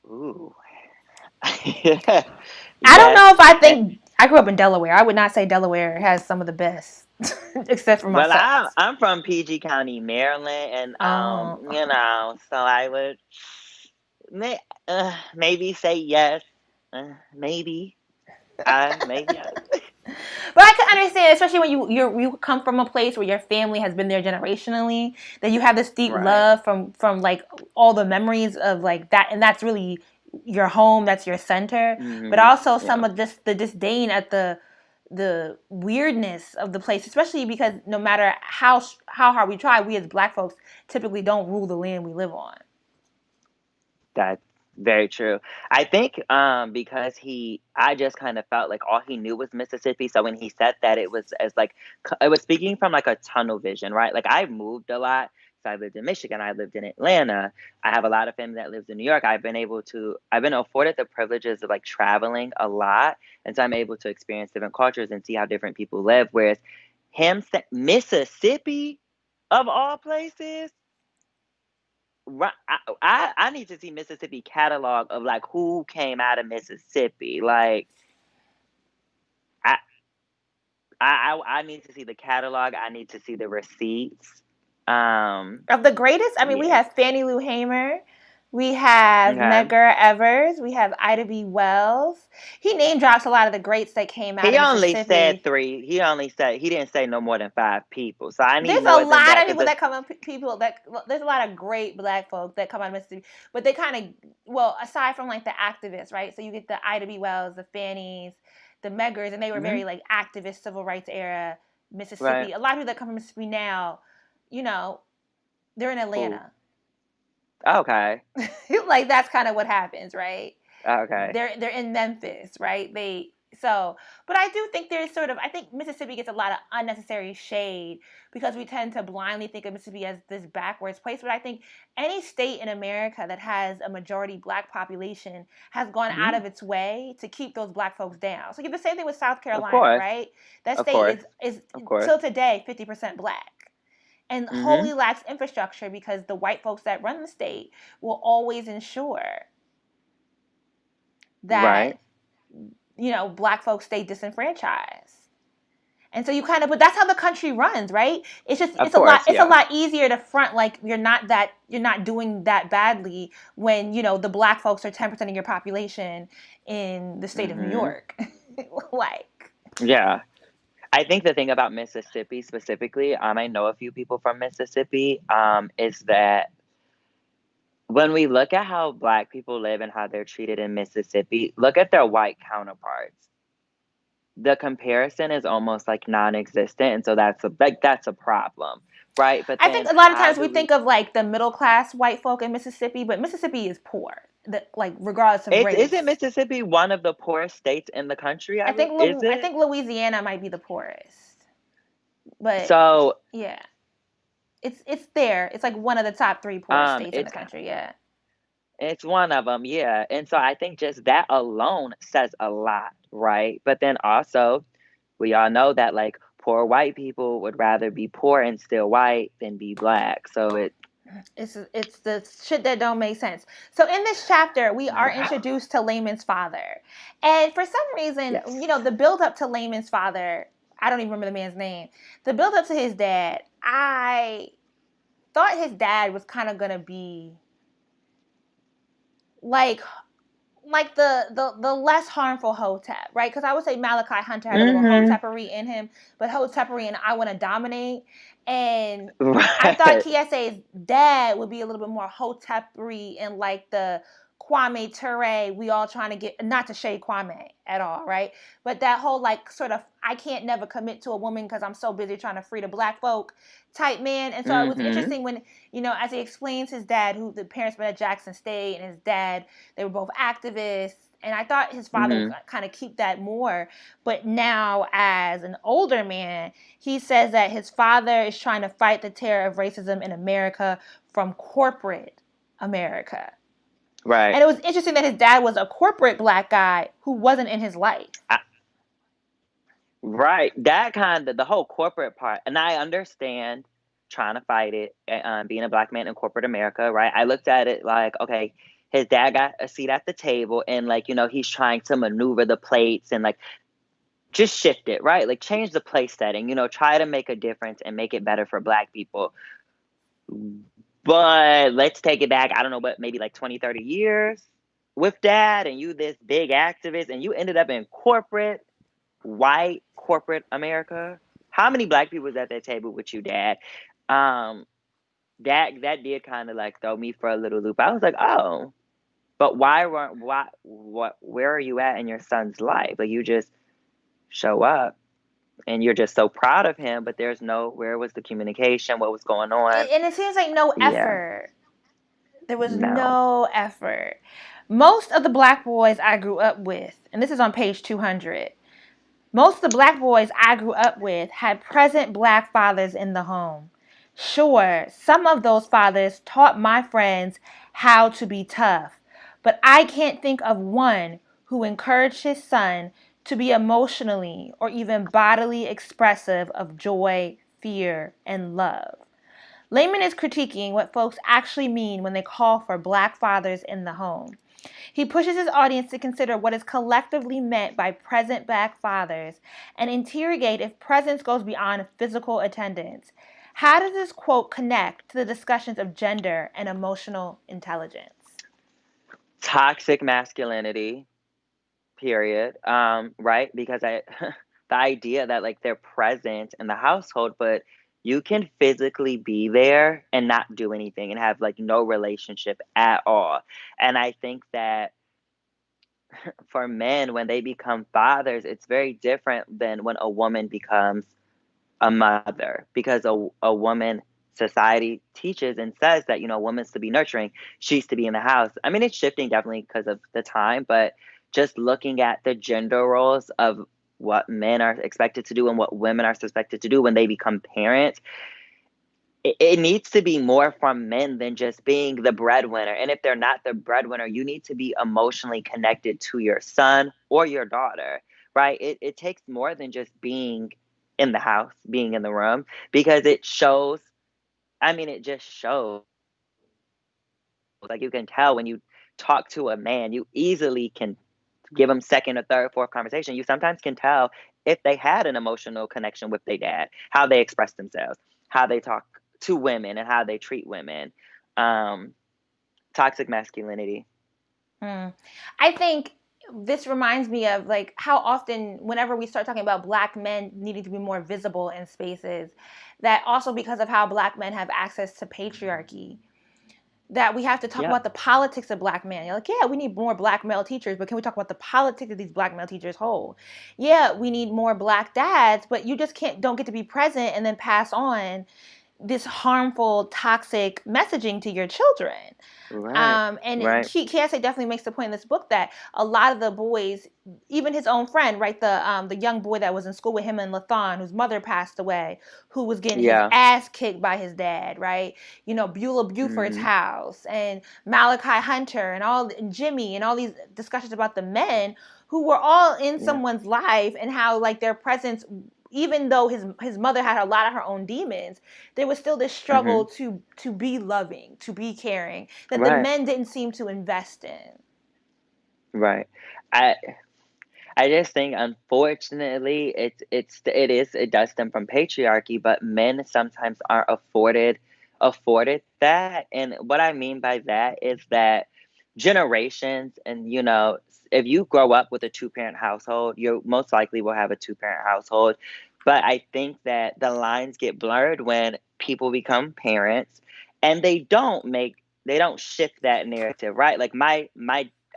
Ooh. I don't know if I think... I grew up in Delaware. I would not say Delaware has some of the best, except for myself. Well, I'm from PG County, Maryland, and so I would maybe say yes, maybe. Maybe. But I can understand, especially when you come from a place where your family has been there generationally, that you have this deep Right. love from like all the memories of like that, and that's really your home, that's your center. But also some Yeah. of this the disdain at the weirdness of the place, especially because no matter how hard we try, we as Black folks typically don't rule the land we live on. That's very true. I think because I just kind of felt like all he knew was Mississippi. So when he said that, it was as like it was speaking from like a tunnel vision, right? Like I've moved a lot. So I lived in Michigan. I lived in Atlanta. I have a lot of family that lives in New York. I've been afforded the privileges of like traveling a lot, and so I'm able to experience different cultures and see how different people live. Whereas Mississippi, of all places. Right, I need to see Mississippi catalog of like who came out of Mississippi. Like I I need to see the catalog. I need to see the receipts. Of the greatest, I mean, we Yeah. have Fannie Lou Hamer, we have Okay. Medgar Evers, we have Ida B. Wells. He name drops a lot of the greats that came out He of only said Mississippi. three. He didn't say no more than five people. So I need There's a more than lot that of people because that come up, people that there's a lot of great Black folk that come out of Mississippi, but they kind of, well, aside from like the activists, right? So you get the Ida B. Wells, the Fannies, the Meggers, and they were very like activist civil rights era right. Mississippi. A lot of people that come from Mississippi now, you know, they're in Who? Atlanta. Okay. Like that's kind of what happens, right? Okay. They're in Memphis, right? But I do think there's sort of, I think Mississippi gets a lot of unnecessary shade because we tend to blindly think of Mississippi as this backwards place. But I think any state in America that has a majority Black population has gone out Mhm. of its way to keep those Black folks down. So you have the same thing with South Of Carolina, course. right? That Of state course. is Of course. till today 50% Black and Mhm. wholly lacks infrastructure because the white folks that run the state will always ensure that Right. Black folks stay disenfranchised. And so you kind of, but that's how the country runs, right? It's just Of course. it's a Yeah. lot easier to front like you're not doing that badly when the Black folks are 10% of your population in the state of New Mhm. York. Like, Yeah. I think the thing about Mississippi specifically, I know a few people from Mississippi, is that when we look at how Black people live and how they're treated in Mississippi, look at their white counterparts. The comparison is almost like non-existent, and so that's a problem, right? But I think then a lot of how times do we we? think of like the middle class white folk in Mississippi, but Mississippi is poor, like regardless of It's isn't race. Mississippi one of the poorest states in the country? Is I it? think Louisiana might be the poorest, but So yeah, it's there. It's like one of the top three poorest states in the it's country. Yeah, It's one of them, yeah, and so I think just that alone says a lot, right? But then also, we all know that, like, poor white people would rather be poor and still white than be Black, so it's the shit that don't make sense. So in this chapter, we are Wow. introduced to Laymon's father, and for some reason, Yes. the build up to Laymon's father, I don't even remember the man's name. The build up to his dad, I thought his dad was kind of gonna be like the less harmful Hotep, right? Because I would say Malachi Hunter had a little Mhm. Hotepery in him, but Hotepery and I want to dominate. And I thought Right. Kiese's dad would be a little bit more Hotepery and like the Kwame Ture, we all trying to get, not to shade Kwame at all, right? But that whole like sort of, I can't never commit to a woman because I'm so busy trying to free the Black folk type man. And so it was Mhm. interesting when, as he explains his dad, who the parents met at Jackson State, and his dad, they were both activists. And I thought his father would Mhm. kind of keep that more. But now, as an older man, he says that his father is trying to fight the terror of racism in America from corporate America. Right. And it was interesting that his dad was a corporate Black guy who wasn't in his life. Right. That kind of the whole corporate part, and I understand trying to fight it, being a Black man in corporate America, right? I looked at it like, okay, his dad got a seat at the table, and like, he's trying to maneuver the plates and like just shift it, right? Like change the place setting, try to make a difference and make it better for Black people. But let's take it back, I don't know, but maybe like 20, 30 years with dad, and you this big activist, and you ended up in corporate. white corporate America. How many black people was at that table with you, Dad? Um, that did kind of like throw me for a little loop. I was like, oh, but where are you at in your son's life? Like, you just show up and you're just so proud of him, but where was the communication? What was going on? And it seems like no Yeah, effort. There was no. no effort. Most of the black boys I grew up with, and this is on page 200, most of the black boys I grew up with had present black fathers in the home. Sure, some of those fathers taught my friends how to be tough, but I can't think of one who encouraged his son to be emotionally or even bodily expressive of joy, fear, and love. Laymon is critiquing what folks actually mean when they call for black fathers in the home. He pushes his audience to consider what is collectively meant by present black fathers and interrogate if presence goes beyond physical attendance. How does this quote connect to the discussions of gender and emotional intelligence? Toxic masculinity, period. Right? Because the idea that like they're present in the household, but you can physically be there and not do anything and have like no relationship at all. And I think that for men, when they become fathers, it's very different than when a woman becomes a mother, because a woman, society teaches and says that, a woman's to be nurturing, she's to be in the house. I mean, it's shifting definitely because of the time, but just looking at the gender roles of what men are expected to do and what women are expected to do when they become parents, it needs to be more from men than just being the breadwinner. And if they're not the breadwinner, you need to be emotionally connected to your son or your daughter, right? It takes more than just being in the house, being in the room, because it shows, I mean, it just shows. Like, you can tell when you talk to a man, you easily can give them second or third, fourth conversation. You sometimes can tell if they had an emotional connection with their dad, how they express themselves, how they talk to women, and how they treat women. Um, Toxic masculinity. I think this reminds me of like how often whenever we start talking about black men needing to be more visible in spaces, that also because of how black men have access to patriarchy, that we have to talk Yep. about the politics of black men. You're like, yeah, we need more black male teachers, but can we talk about the politics of these black male teachers hold? Yeah, we need more black dads, but you just don't get to be present and then pass on this harmful, toxic messaging to your children. Right. And Right. Kiese definitely makes the point in this book that a lot of the boys, even his own friend, right, the young boy that was in school with him in Lathon, whose mother passed away, who was getting his Yeah. ass kicked by his dad, right? Beulah Buford's Hmm. house and Malachi Hunter and Jimmy and all these discussions about the men who were all in Yeah. someone's life and how like their presence, even though his mother had a lot of her own demons, there was still this struggle Hmm. to be loving, to be caring, that the Right. men didn't seem to invest in. Right. I I just think, unfortunately, it does stem from patriarchy, but men sometimes aren't afforded that. And what I mean by that is that generations, and if you grow up with a two-parent household, you most likely will have a two-parent household. But I think that the lines get blurred when people become parents and they don't shift that narrative, right? Like, my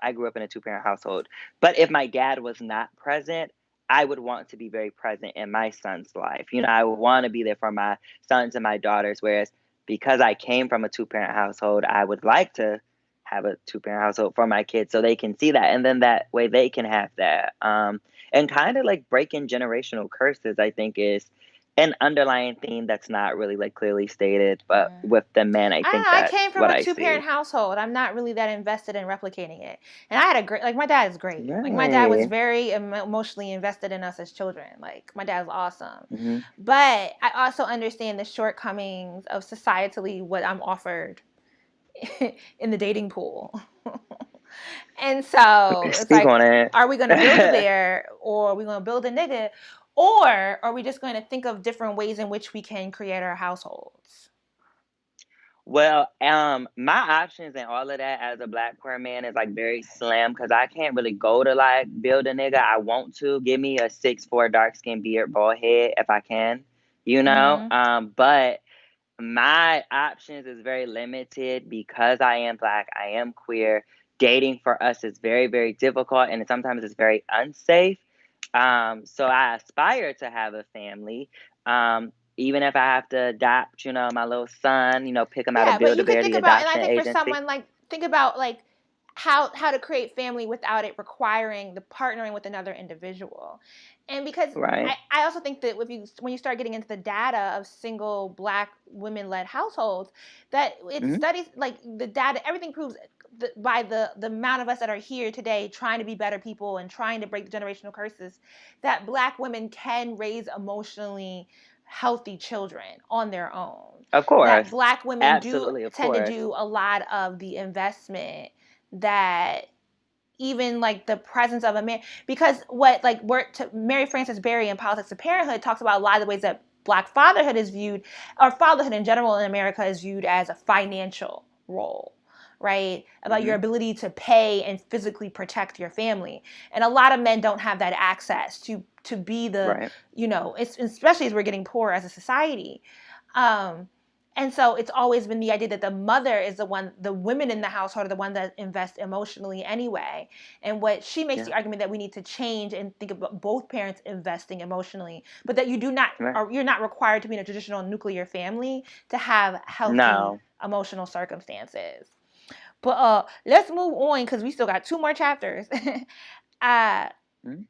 I grew up in a two-parent household, but if my dad was not present, I would want to be very present in my son's life. I would want to be there for my sons and my daughters. Whereas, because I came from a two-parent household, I would like to have a two-parent household for my kids so they can see that. And then that way they can have that. And kind of like breaking generational curses, I think, is an underlying theme that's not really like clearly stated. But with the men, I I don't think know. I that's came from what a I two-parent see. household. I'm not really that invested in replicating it. And I had a great, like, my dad is great. Like, my dad was Right. very emotionally invested in us as children. Like, my dad was awesome. Hmm. But I also understand the shortcomings of societally what I'm offered in the dating pool. And so it's Speak like, on it. are we going to build a bear or are we going to build a nigga? Or are we just going to think of different ways in which we can create our households? Well, my options and all of that as a Black queer man is like very slim because I can't really go to like build a nigga. I want to give me a 6'4" dark skin beard bald head if I can, you know. Mm-hmm. But my options is very limited because I am Black, I am queer. Dating for us is very, very difficult and sometimes it's very unsafe. So I aspire to have a family. Even if I have to adopt, my little son, pick him out of Yeah, but you could Build-A-Bear, think the about, and I adoption think for agency. someone like, think about like how to create family without it requiring the partnering with another individual. And because Right. I also think that when you start getting into the data of single Black women led households, that it Hmm. studies like the data, everything proves by the amount of us that are here today trying to be better people and trying to break the generational curses, that Black women can raise emotionally healthy children on their own, Of that course. Black women do Absolutely, of tend to course. do a lot of the investment, that even like the presence of a man, because what like Mary Frances Berry in Politics of Parenthood talks about a lot of the ways that Black fatherhood is viewed, or fatherhood in general in America is viewed as a financial role, right? About your Hmm. ability to pay and physically protect your family. And a lot of men don't have that access to be the, Right. it's, especially as we're getting poorer as a society. Um, and so it's always been the idea that the mother is the women in the household are the one that invest emotionally anyway. And what she makes Yeah. the argument that we need to change and think about both parents investing emotionally, but that you do not, Right. or you're not required to be in a traditional nuclear family to have healthy No. emotional circumstances. But let's move on because we still got 2 more chapters. uh, Mhm.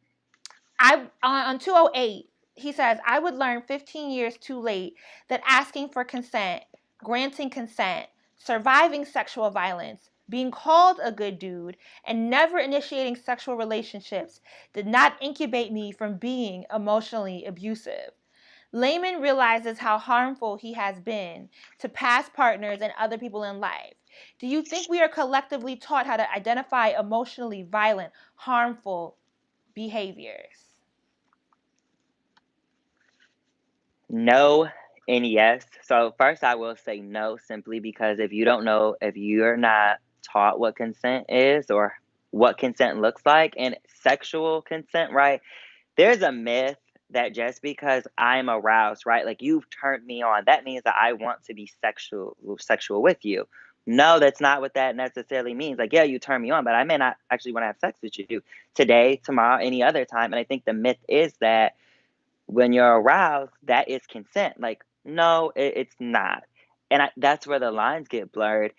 I on 208, he says, I would learn 15 years too late that asking for consent, granting consent, surviving sexual violence, being called a good dude, and never initiating sexual relationships did not incubate me from being emotionally abusive. Laymon realizes how harmful he has been to past partners and other people in life. Do you think we are collectively taught how to identify emotionally violent, harmful behaviors? No and yes. So first I will say no simply because if you don't know, if you're not taught what consent is or what consent looks like and sexual consent, right? There's a myth that just because I'm aroused, right? Like you've turned me on, that means that I want to be sexual with you. No, that's not what that necessarily means. Like, yeah, you turn me on, but I may not actually want to have sex with you today, tomorrow, any other time. And I think the myth is that when you're aroused, that is consent. Like, no, it's not. And that's where the lines get blurred.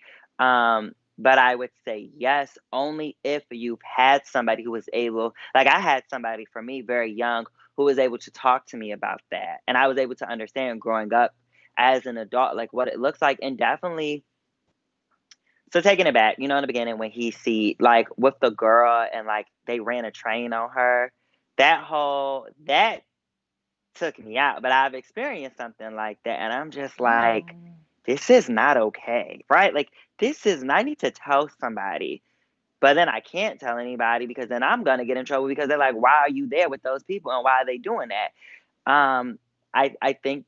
But I would say yes, only if you've had somebody who was able, like I had somebody for me very young who was able to talk to me about that. And I was able to understand growing up as an adult, like what it looks like. And definitely, so taking it back, in the beginning when he see, like with the girl and like they ran a train on her, that took me out, but I've experienced something like that, and I'm just like, Mm. this is not okay, right? Like, I need to tell somebody, but then I can't tell anybody because then I'm gonna get in trouble because they're like, why are you there with those people and why are they doing that? I think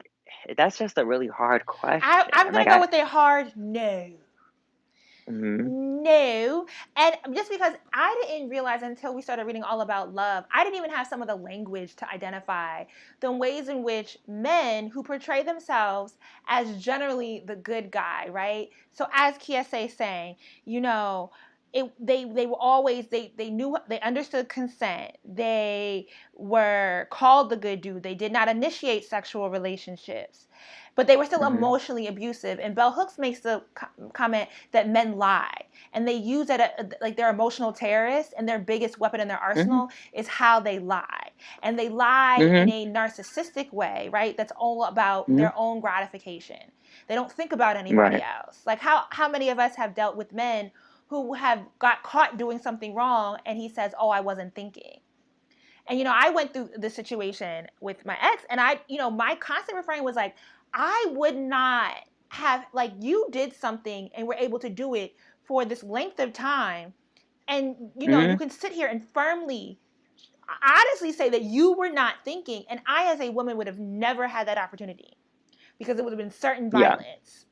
that's just a really hard question. I'm Like, gonna go with a hard no. mhm, No. And just because I didn't realize until we started reading all about love, I didn't even have some of the language to identify the ways in which men who portray themselves as generally the good guy, right? So as Kiese saying, they were always they knew, they understood consent, they were called the good dude, they did not initiate sexual relationships, but they were still mhm, emotionally abusive. And Bell Hooks makes the comment that men lie, and they use it like they're emotional terrorists, and their biggest weapon in their mhm, arsenal is how they lie. And they lie in mhm, a narcissistic way, right? That's all about mhm, their own gratification. They don't think about anybody right, else. Like how many of us have dealt with men who have got caught doing something wrong, and he says, "Oh, I wasn't thinking." And I went through the situation with my ex, and my constant refrain was like, I would not have, like, you did something and were able to do it for this length of time, and you mhm, can sit here and firmly, honestly say that you were not thinking, and I as a woman would have never had that opportunity because it would have been certain yeah, violence.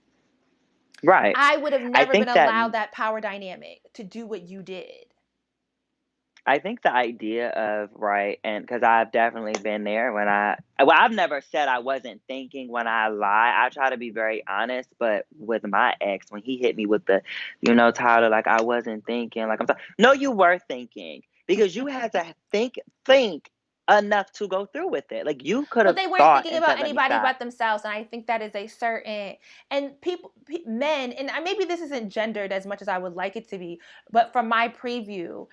Right. I would have I never been think that allowed that power dynamic to do what you did. I think the idea of right, and because I've definitely been there when I've never said I wasn't thinking when I lie. I try to be very honest, but with my ex, when he hit me with the, Tyler, like I wasn't thinking, like I'm sorry. No, you were thinking because you had to think enough to go through with it. Like you could But have they weren't thought thinking and about said, "Let me anybody stop." but themselves, and I think that is a certain, and men, and maybe this isn't gendered as much as I would like it to be, but from my preview,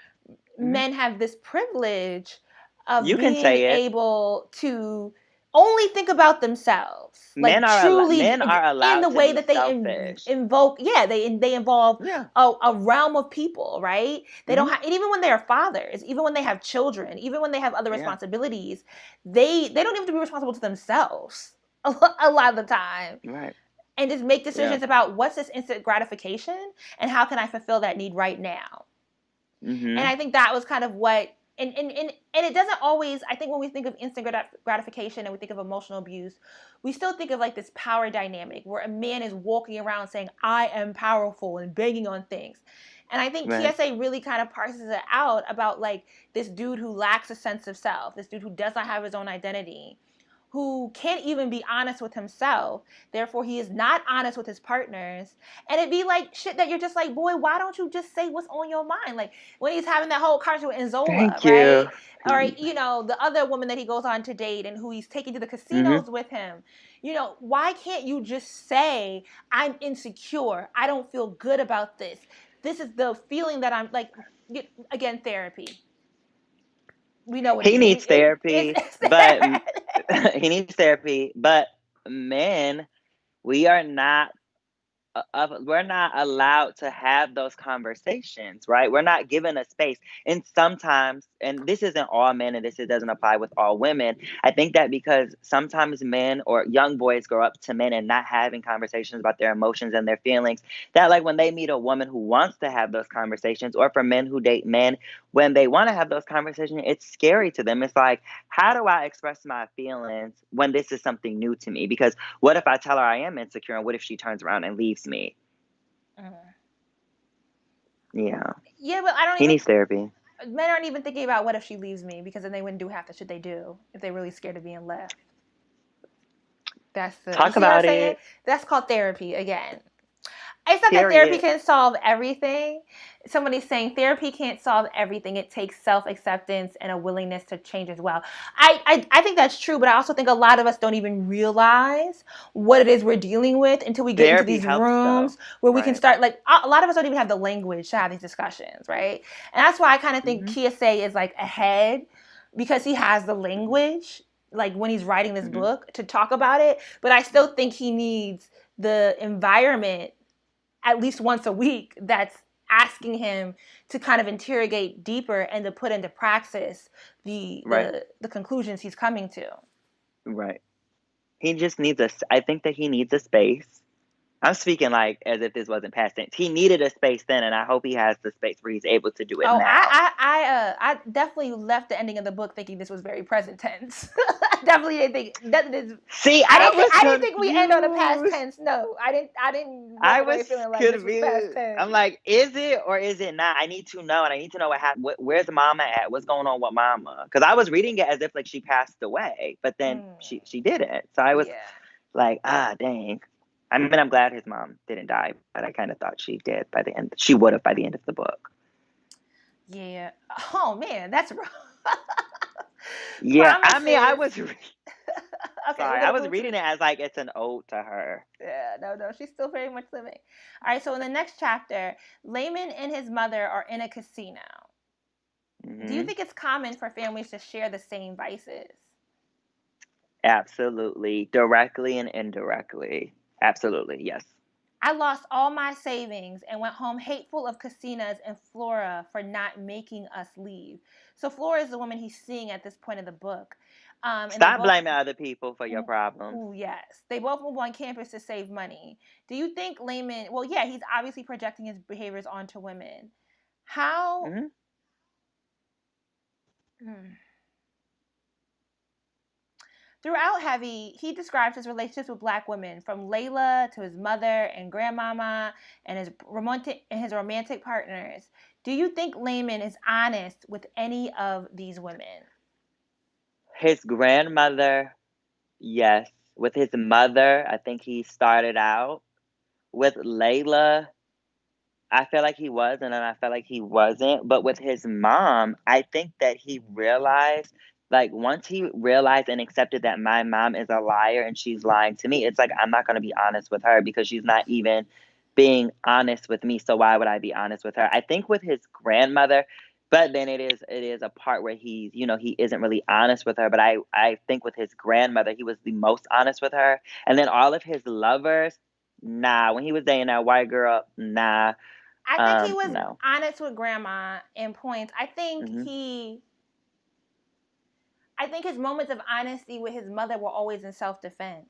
Hmm. men have this privilege of You can being say it. able to only think about themselves, like truly Men are in the allowed to way be that they selfish. invoke. Yeah, they involve Yeah. a realm of people, right? They don't Hmm. have, and even when they're fathers, even when they have children, even when they have other Yeah. responsibilities, they don't even have to be responsible to themselves a lot of the time, Right. and just make Yeah. decisions about what's this instant gratification and how can I fulfill that need right now. And Hmm. I think that was kind of what, and it doesn't always, I think when we think of instant gratification and we think of emotional abuse, we still think of like this power dynamic where a man is walking around saying, I am powerful and banging on things. And I think Right. Kiese really kind of parses it out about like this dude who lacks a sense of self, this dude who does not have his own identity, who can't even be honest with himself. Therefore, he is not honest with his partners. And it'd be like shit that you're just like, boy, why don't you just say what's on your mind? Like when he's having that whole conversation with Enzola, Thank you. right? Or, the other woman that he goes on to date and who he's taking to the Hmm. casinos with him. Why can't you just say, I'm insecure. I don't feel good about this. This is the feeling that I'm like, again, therapy. We know what it He is. needs therapy, It's but therapy. he needs therapy. But men, we are not we're not allowed to have those conversations, right? We're not given a space. And sometimes, and this isn't all men, and it doesn't apply with all women. I think that because sometimes men or young boys grow up to men and not having conversations about their emotions and their feelings, that like when they meet a woman who wants to have those conversations, or for men who date men, when they want to have those conversations, it's scary to them. It's like, how do I express my feelings when this is something new to me? Because what if I tell her I am insecure, and what if she turns around and leaves me? Yeah. Yeah, but I don't He even. needs therapy. Men aren't even thinking about what if she leaves me, because then they wouldn't do half the shit they do if they're really scared of being left. You Talk see what I'm about saying? it. That's called therapy again. It's not that therapy Period. can solve everything. Somebody's saying therapy can't solve everything. It takes self-acceptance and a willingness to change as well. I think that's true, but I also think a lot of us don't even realize what it is we're dealing with until we get into Therapy these helps though. rooms where we can Right. start, like, a lot of us don't even have the language to have these discussions, right? And that's why I kind of think Hmm. Kiese is like ahead, because he has the language, like when he's writing this Hmm. book, to talk about it. But I still think he needs the environment at least once a week that's asking him to kind of interrogate deeper and to put into praxis Right. the conclusions he's coming to. Right. He just needs I think that he needs a space. I'm speaking like as if this wasn't past tense. He needed a space then, and I hope he has the space where he's able to do it Oh, now. I definitely left the ending of the book thinking this was very present tense. I definitely didn't think that is. See, I was I didn't think we end on a past confused. tense. No, I didn't walk I was away feeling like this was past confused. tense. I'm like, is it or is it not? I need to know, and I need to know what happened. Where's Mama at? What's going on with Mama? Because I was reading it as if like she passed away, but then she didn't. So I was Yeah. like, dang. I mean, I'm glad his mom didn't die, but I kind of thought she did by the end. She would have by the end of the book. Yeah. Oh man, that's rough. Yeah, I mean, I Promises. was Okay, we're sorry. I gonna was move to reading the. it as like it's an ode to her. Yeah, no, she's still very much living. All right, so in the next chapter, Laymon and his mother are in a casino. Do you Hmm. think it's common for families to share the same vices? Absolutely, directly and indirectly. Absolutely, yes. I lost all my savings and went home hateful of casinas and Flora for not making us leave. So Flora is the woman he's seeing at this point in the book. And they Stop both. blaming other people for your problems. Ooh, yes. They both move on campus to save money. Do you think Laymon, well, yeah, he's obviously projecting his behaviors onto women. How, Hmm. hmm, Throughout Heavy, he describes his relationships with Black women, from Layla to his mother and grandmama and his romantic partners. Do you think Laymon is honest with any of these women? His grandmother, yes. With his mother, I think he started out. With Layla, I feel like he was, and then I felt like he wasn't. But with his mom, I think that he realized, like, once he realized and accepted that my mom is a liar and she's lying to me, it's like, I'm not going to be honest with her because she's not even being honest with me. So why would I be honest with her? I think with his grandmother, but then it is a part where he isn't really honest with her. But I think with his grandmother, he was the most honest with her. And then all of his lovers, nah. When he was dating that white girl, nah. I think he was No. honest with grandma in points. Hmm. I think his moments of honesty with his mother were always in self-defense.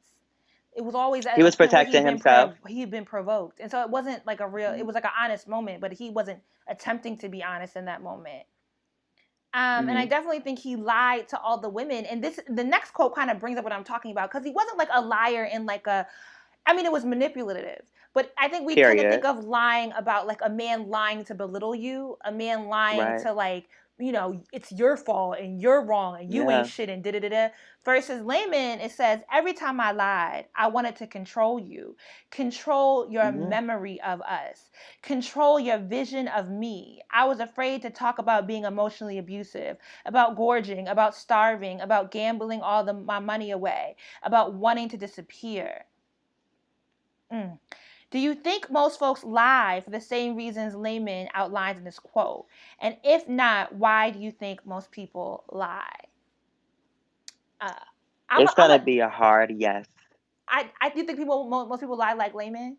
It was always at He a was point where protecting himself. he'd been provoked, and so it wasn't like a real. It Hmm. was like an honest moment, but he wasn't attempting to be honest in that moment. And I Hmm. definitely think he lied to all the women. And the next quote kind of brings up what I'm talking about, because he wasn't like a liar in like a. I mean, it was manipulative, but I think we tend to think Period. of lying about like a man lying to belittle you, a man lying Right. to like, it's your fault and you're wrong and you ain't Yeah. shit and da da da da. Versus Layman, it says, every time I lied, I wanted to control you, control your Hmm. memory of us, control your vision of me. I was afraid to talk about being emotionally abusive, about gorging, about starving, about gambling my money away, about wanting to disappear. Mm. Do you think most folks lie for the same reasons Layman outlines in this quote? And if not, why do you think most people lie? Uh, I'm a, It's I'm gonna a, be a hard yes. I do think most people lie like Layman.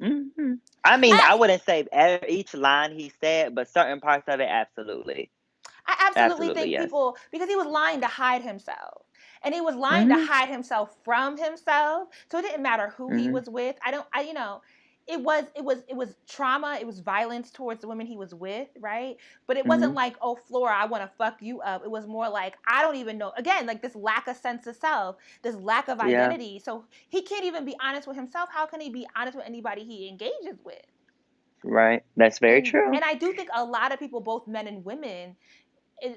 Hmm. I mean, I I, wouldn't say each line he said, but certain parts of it, absolutely. I absolutely Absolutely, think yes. people, because he was lying to hide himself. And he was lying to Hmm. hide himself from himself. So it didn't matter who he Hmm. was with. It was trauma, it was violence towards the women he was with, right? But it wasn't Hmm. like, oh, Flora, I want to fuck you up. It was more like, I don't even know. Again, like this lack of sense of self, this lack of Yeah. identity. So he can't even be honest with himself. How can he be honest with anybody he engages with? Right. That's very And true. I do think a lot of people, both men and women,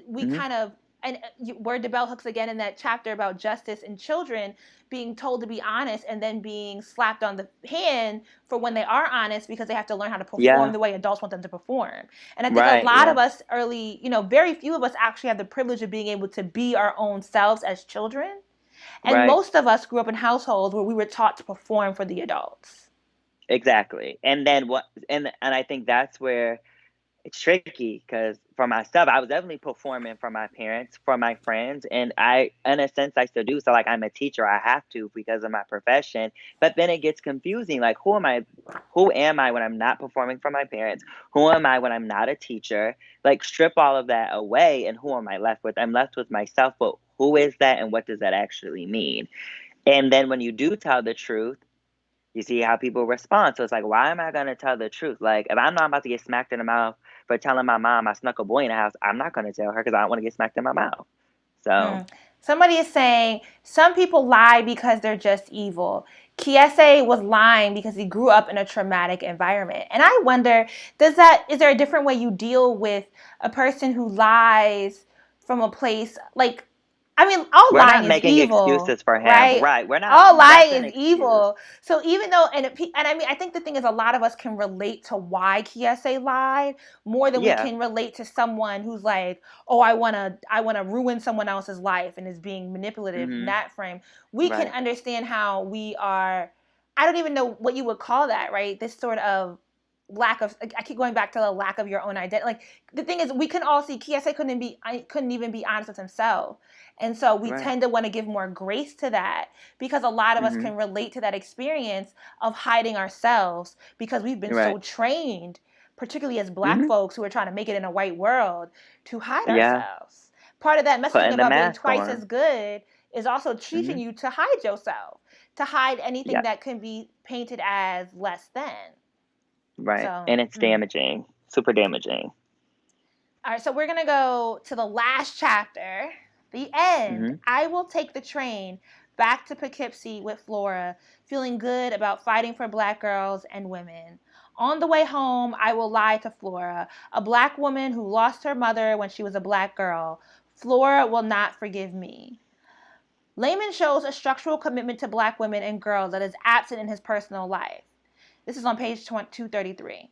we Hmm. kind of, and where the bell hooks again in that chapter about justice and children being told to be honest and then being slapped on the hand for when they are honest, because they have to learn how to perform Yeah. the way adults want them to perform. And I think a Right. lot of Yeah. us early, very few of us actually have the privilege of being able to be our own selves as children. And Right. most of us grew up in households where we were taught to perform for the adults. Exactly. And then what? And I think that's where it's tricky because for myself, I was definitely performing for my parents, for my friends, and in a sense, I still do. So, like, I'm a teacher, I have to because of my profession. But then it gets confusing. Like, who am I? Who am I when I'm not performing for my parents? Who am I when I'm not a teacher? Like, strip all of that away, and who am I left with? I'm left with myself. But who is that, and what does that actually mean? And then when you do tell the truth, you see how people respond. So it's like, why am I going to tell the truth? Like, if I know I'm about to get smacked in the mouth for telling my mom I snuck a boy in the house, I'm not going to tell her because I don't want to get smacked in my mouth. So, Mm. Somebody is saying some people lie because they're just evil. Kiese was lying because he grew up in a traumatic environment. And I wonder, is there a different way you deal with a person who lies from a place like, I mean, all we're not lying is making evil, excuses for him. right? Right. We're not. All That's lying an is excuse. evil. So even though, and I mean, I think the thing is, a lot of us can relate to why Kiese lied more than we Yeah. can relate to someone who's like, oh, I want to ruin someone else's life and is being manipulative in Hmm. that frame. We can Right. understand how we are. I don't even know what you would call that, right? This sort of lack of, I keep going back to the lack of your own identity. Like, the thing is, we can all see Kiese couldn't even be honest with himself. And so we Right. tend to want to give more grace to that, because a lot of us Hmm. can relate to that experience of hiding ourselves, because we've been so Right. trained, particularly as Black Hmm. folks who are trying to make it in a white world, to hide Yeah. ourselves. Part of that messaging Putting the about being mask twice on. as good is also Hmm. teaching you to hide yourself, to hide anything Yeah. that can be painted as less than. Right. So, And it's damaging. Super damaging. all right, so we're going to go to the last chapter. The end. Mm-hmm. I will take the train back to Poughkeepsie with Flora, feeling good about fighting for black girls and women. On the way home, I will lie to Flora, a black woman who lost her mother when she was a black girl. Flora will not forgive me. Laymon shows a structural commitment to black women and girls that is absent in his personal life. This is on page 233.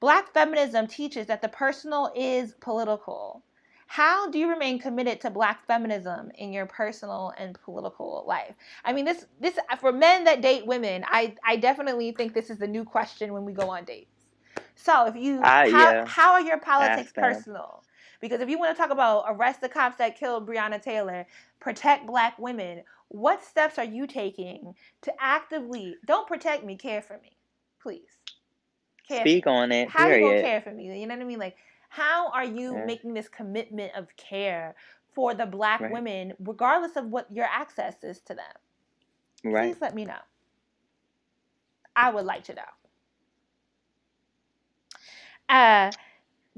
Black feminism teaches that the personal is political. How do you remain committed to black feminism in your personal and political life? I mean, this for men that date women, I definitely think this is the new question when we go on dates. So if you Yeah. how are your politics Ask them. personal? Because if you want to talk about arrest the cops that killed Breonna Taylor, protect black women, what steps are you taking to actively don't protect me, care for me, please? Speak on it. How you gonna Period. care for me? You know what I mean? Like, how are you making this commitment of care for the black women, regardless of what your access is to them? Right. Please let me know. I would like to know.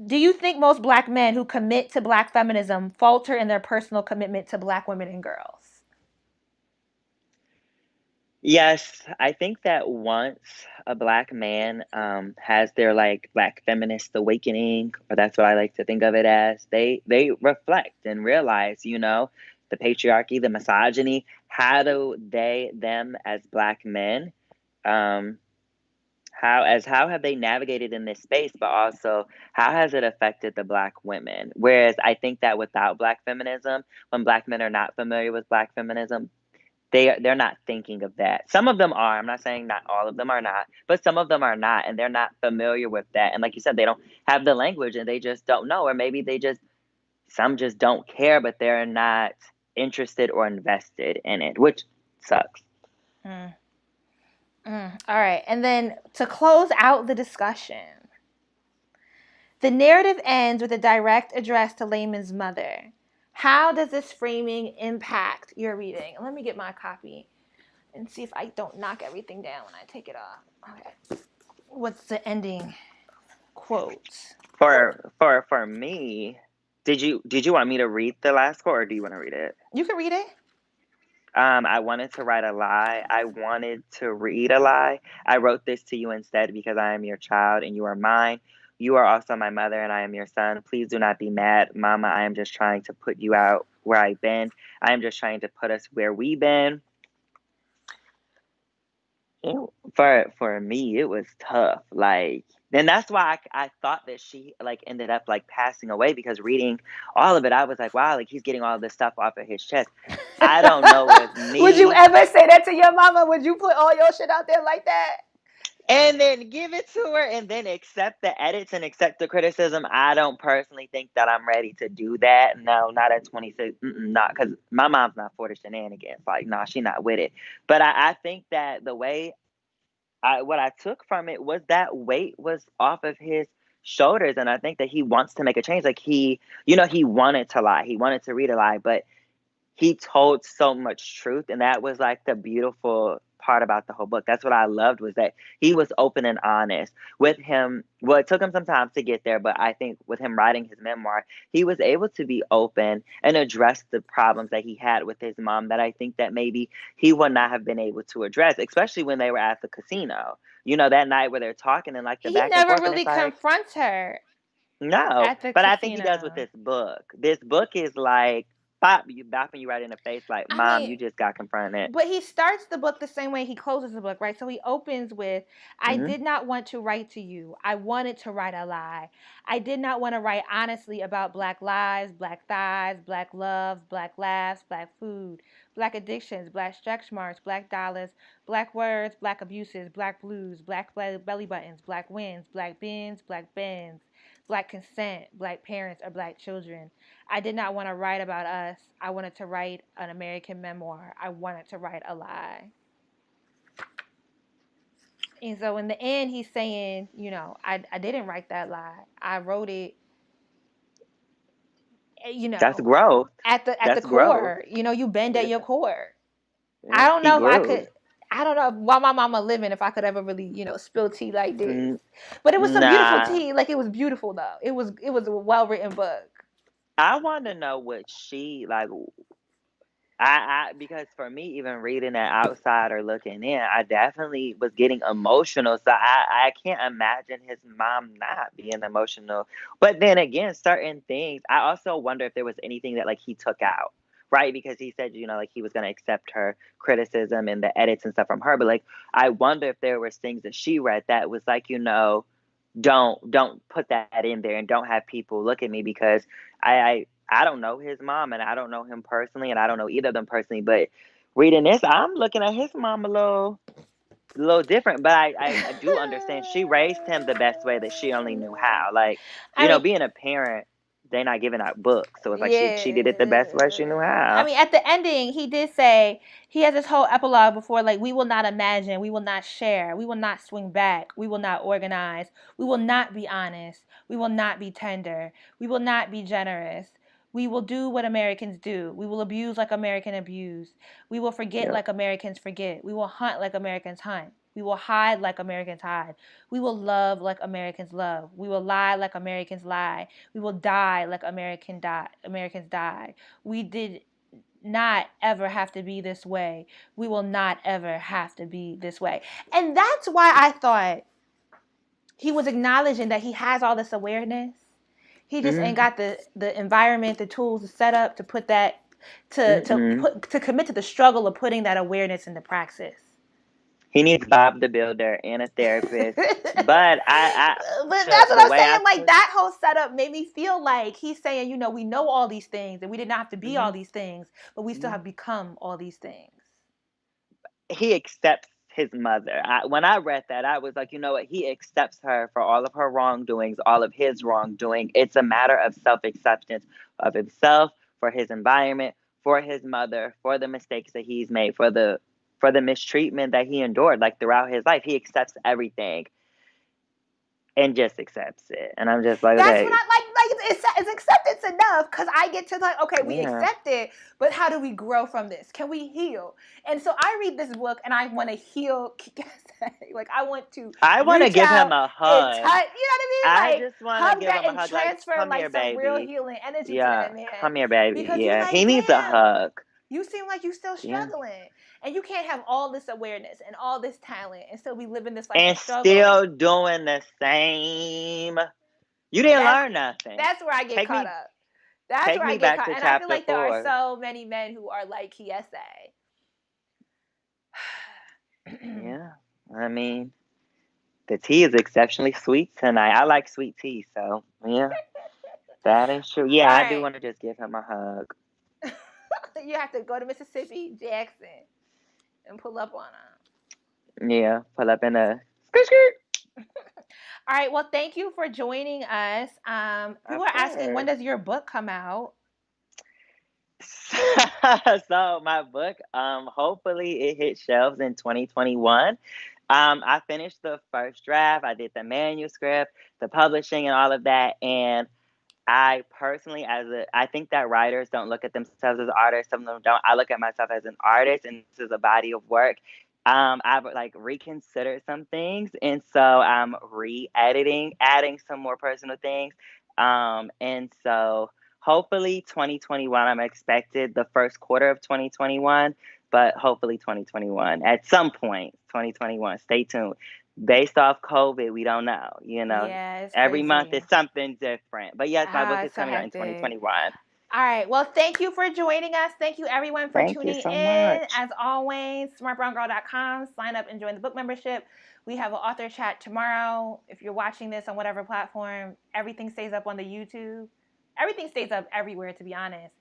Do you think most black men who commit to black feminism falter in their personal commitment to black women and girls? Yes, I think that once a black man has their like black feminist awakening, or that's what I like to think of it as, they reflect and realize, you know, the patriarchy, the misogyny. How do them as black men, how have they navigated in this space, but also how has it affected the black women? Whereas I think that without black feminism, when black men are not familiar with black feminism, they're not thinking of that. Some of them are. I'm not saying not all of them are not, but some of them are not, and they're not familiar with that. And like you said, they don't have the language, and they just don't know, or maybe some just don't care, but they're not interested or invested in it, which sucks. All right, and then to close out the discussion, the narrative ends with a direct address to Laymon's mother. How does this framing impact your reading? Let me get my copy and see if I don't knock everything down when I take it off. Okay. What's the ending quote? For me, did you want me to read the last quote, or do you want to read it? You can read it. I wanted to write a lie. I wanted to read a lie. I wrote this to you instead because I am your child and you are mine. You are also my mother and I am your son. Please do not be mad, Mama. I am just trying to put you out where I've been. I am just trying to put us where we've been. For me, it was tough. Like, and that's why I thought that she like ended up like passing away, because reading all of it, I was like, wow, like he's getting all this stuff off of his chest. I don't know with me. Would you ever say that to your mama? Would you put all your shit out there like that? And then give it to her and then accept the edits and accept the criticism. I don't personally think that I'm ready to do that. No, not at 26. Not because my mom's not for the shenanigans. Like, nah, she not with it. But I think that the way what I took from it was that weight was off of his shoulders. And I think that he wants to make a change. Like he wanted to lie. He wanted to read a lie, but he told so much truth, and that was like the beautiful part about the whole book. That's what I loved, was that he was open and honest with him. Well, it took him some time to get there, but I think with him writing his memoir, he was able to be open and address the problems that he had with his mom that I think that maybe he would not have been able to address, especially when they were at the casino, you know, that night where they're talking and like the back and forth. He never really confronts her. No, but I think he does with this book. This book is like, bopping you right in the face, like, Mom, you just got confronted. But he starts the book the same way he closes the book, right? So he opens with, I did not want to write to you. I wanted to write a lie. I did not want to write honestly about black lives, black thighs, black love, black laughs, black food, black addictions, black stretch marks, black dollars, black words, black abuses, black blues, black belly buttons, black wins, black bins, black bends, black consent, black parents, or black children. I did not want to write about us. I wanted to write an American memoir. I wanted to write a lie. And so in the end, he's saying, you know, I didn't write that lie. I wrote it, you know. That's growth. At the core. Growth. You know, you bend at your core. Yeah, I don't know if I could. I don't know while my mama living if I could ever really, you know, spill tea like this. But it was some beautiful tea. Like, it was beautiful though. It was a well-written book. I want to know what she like. I because for me, even reading that outside or looking in, I definitely was getting emotional. So I can't imagine his mom not being emotional. But then again, certain things, I also wonder if there was anything that like he took out, right? Because he said, like he was gonna accept her criticism and the edits and stuff from her. But like I wonder if there was things that she read that was like, don't put that in there and don't have people look at me because I don't know his mom and I don't know him personally and I don't know either of them personally, but reading this, I'm looking at his mom a little different, but I do understand she raised him the best way that she only knew how. Like, I mean, being a parent, they're not giving out books. So it's like she did it the best way she knew yeah. I how. mean, at the ending, he did say he has this whole epilogue before, like, we will not imagine, we will not share, we will not swing back, we will not organize, we will not be honest, we will not be tender, we will not be generous. We will do what Americans do. We will abuse like Americans abuse. We will forget Yep. like Americans forget. We will hunt like Americans hunt. We will hide like Americans hide. We will love like Americans love. We will lie like Americans lie. We will die like Americans die. We did not ever have to be this way. We will not ever have to be this way. And that's why I thought he was acknowledging that he has all this awareness. He just ain't Mm-hmm. got the environment, the tools, the setup to put that Mm-mm. to commit to the struggle of putting that awareness into praxis. He needs Bob the Builder and a therapist. But But to that's what the I'm way saying. I Like took. that whole setup made me feel like he's saying, we know all these things and we didn't have to be all Mm-hmm. these things, but we still have become all these things. He accepts his mother. When I read that, I was like, you know what? He accepts her for all of her wrongdoings, all of his wrongdoing. It's a matter of self acceptance of himself, for his environment, for his mother, for the mistakes that he's made, for the mistreatment that he endured, like throughout his life. He accepts everything and just accepts it. And I'm just like, That's what okay, I like. Like it's acceptance enough because I get to like, okay, we yeah. accept it, but how do we grow from this? Can we heal? And so I read this book and I want to heal. Like I want to I want to reach give him out a and hug. touch. You know what I I mean? Like just want to hug give that him a and hug, like, transfer come like here, some real baby. healing energy to Yeah, that man come here, baby. because you Yeah, like, he needs a damn. hug. You seem like you still Yeah. struggling, and you can't have all this awareness and all this talent and still be living this life of And struggle. still doing the same. You didn't That's learn nothing. that's where I get Take caught me up. That's take where I me get back caught. to And I feel chapter like there are 4. so many men who are like Kiese. Yeah. I mean, the tea is exceptionally sweet tonight. I like sweet tea, so yeah, that is true. Yeah, All I do right. want to just give him a hug. You have to go to Mississippi Jackson and pull up on him. Yeah, pull up in a skirt skirt. All right. Well, thank you for joining us. People Of are asking, when course. does your book come out? So my book, hopefully it hits shelves in 2021. I finished the first draft. I did the manuscript, the publishing, and all of that. And I personally, I think that writers don't look at themselves as artists. Some of them don't. I look at myself as an artist, and this is a body of work. I've like reconsidered some things, and so I'm re-editing, adding some more personal things. And so hopefully 2021. I'm expected the first quarter of 2021, but hopefully 2021 at some point. 2021. Stay tuned. Based off COVID, we don't know. Yeah, it's Every month crazy. is something different. But yes, my book is It's so coming out in hectic. 2021. All right. Well, thank you for joining us. Thank you, everyone, for Thank you tuning so in. much. As always, smartbrowngirl.com. Sign up and join the book membership. We have an author chat tomorrow. If you're watching this on whatever platform, everything stays up on the YouTube. Everything stays up everywhere, to be honest.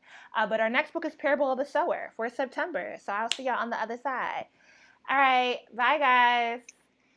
But our next book is Parable of the Sower for September. So I'll see y'all on the other side. All right. Bye, guys.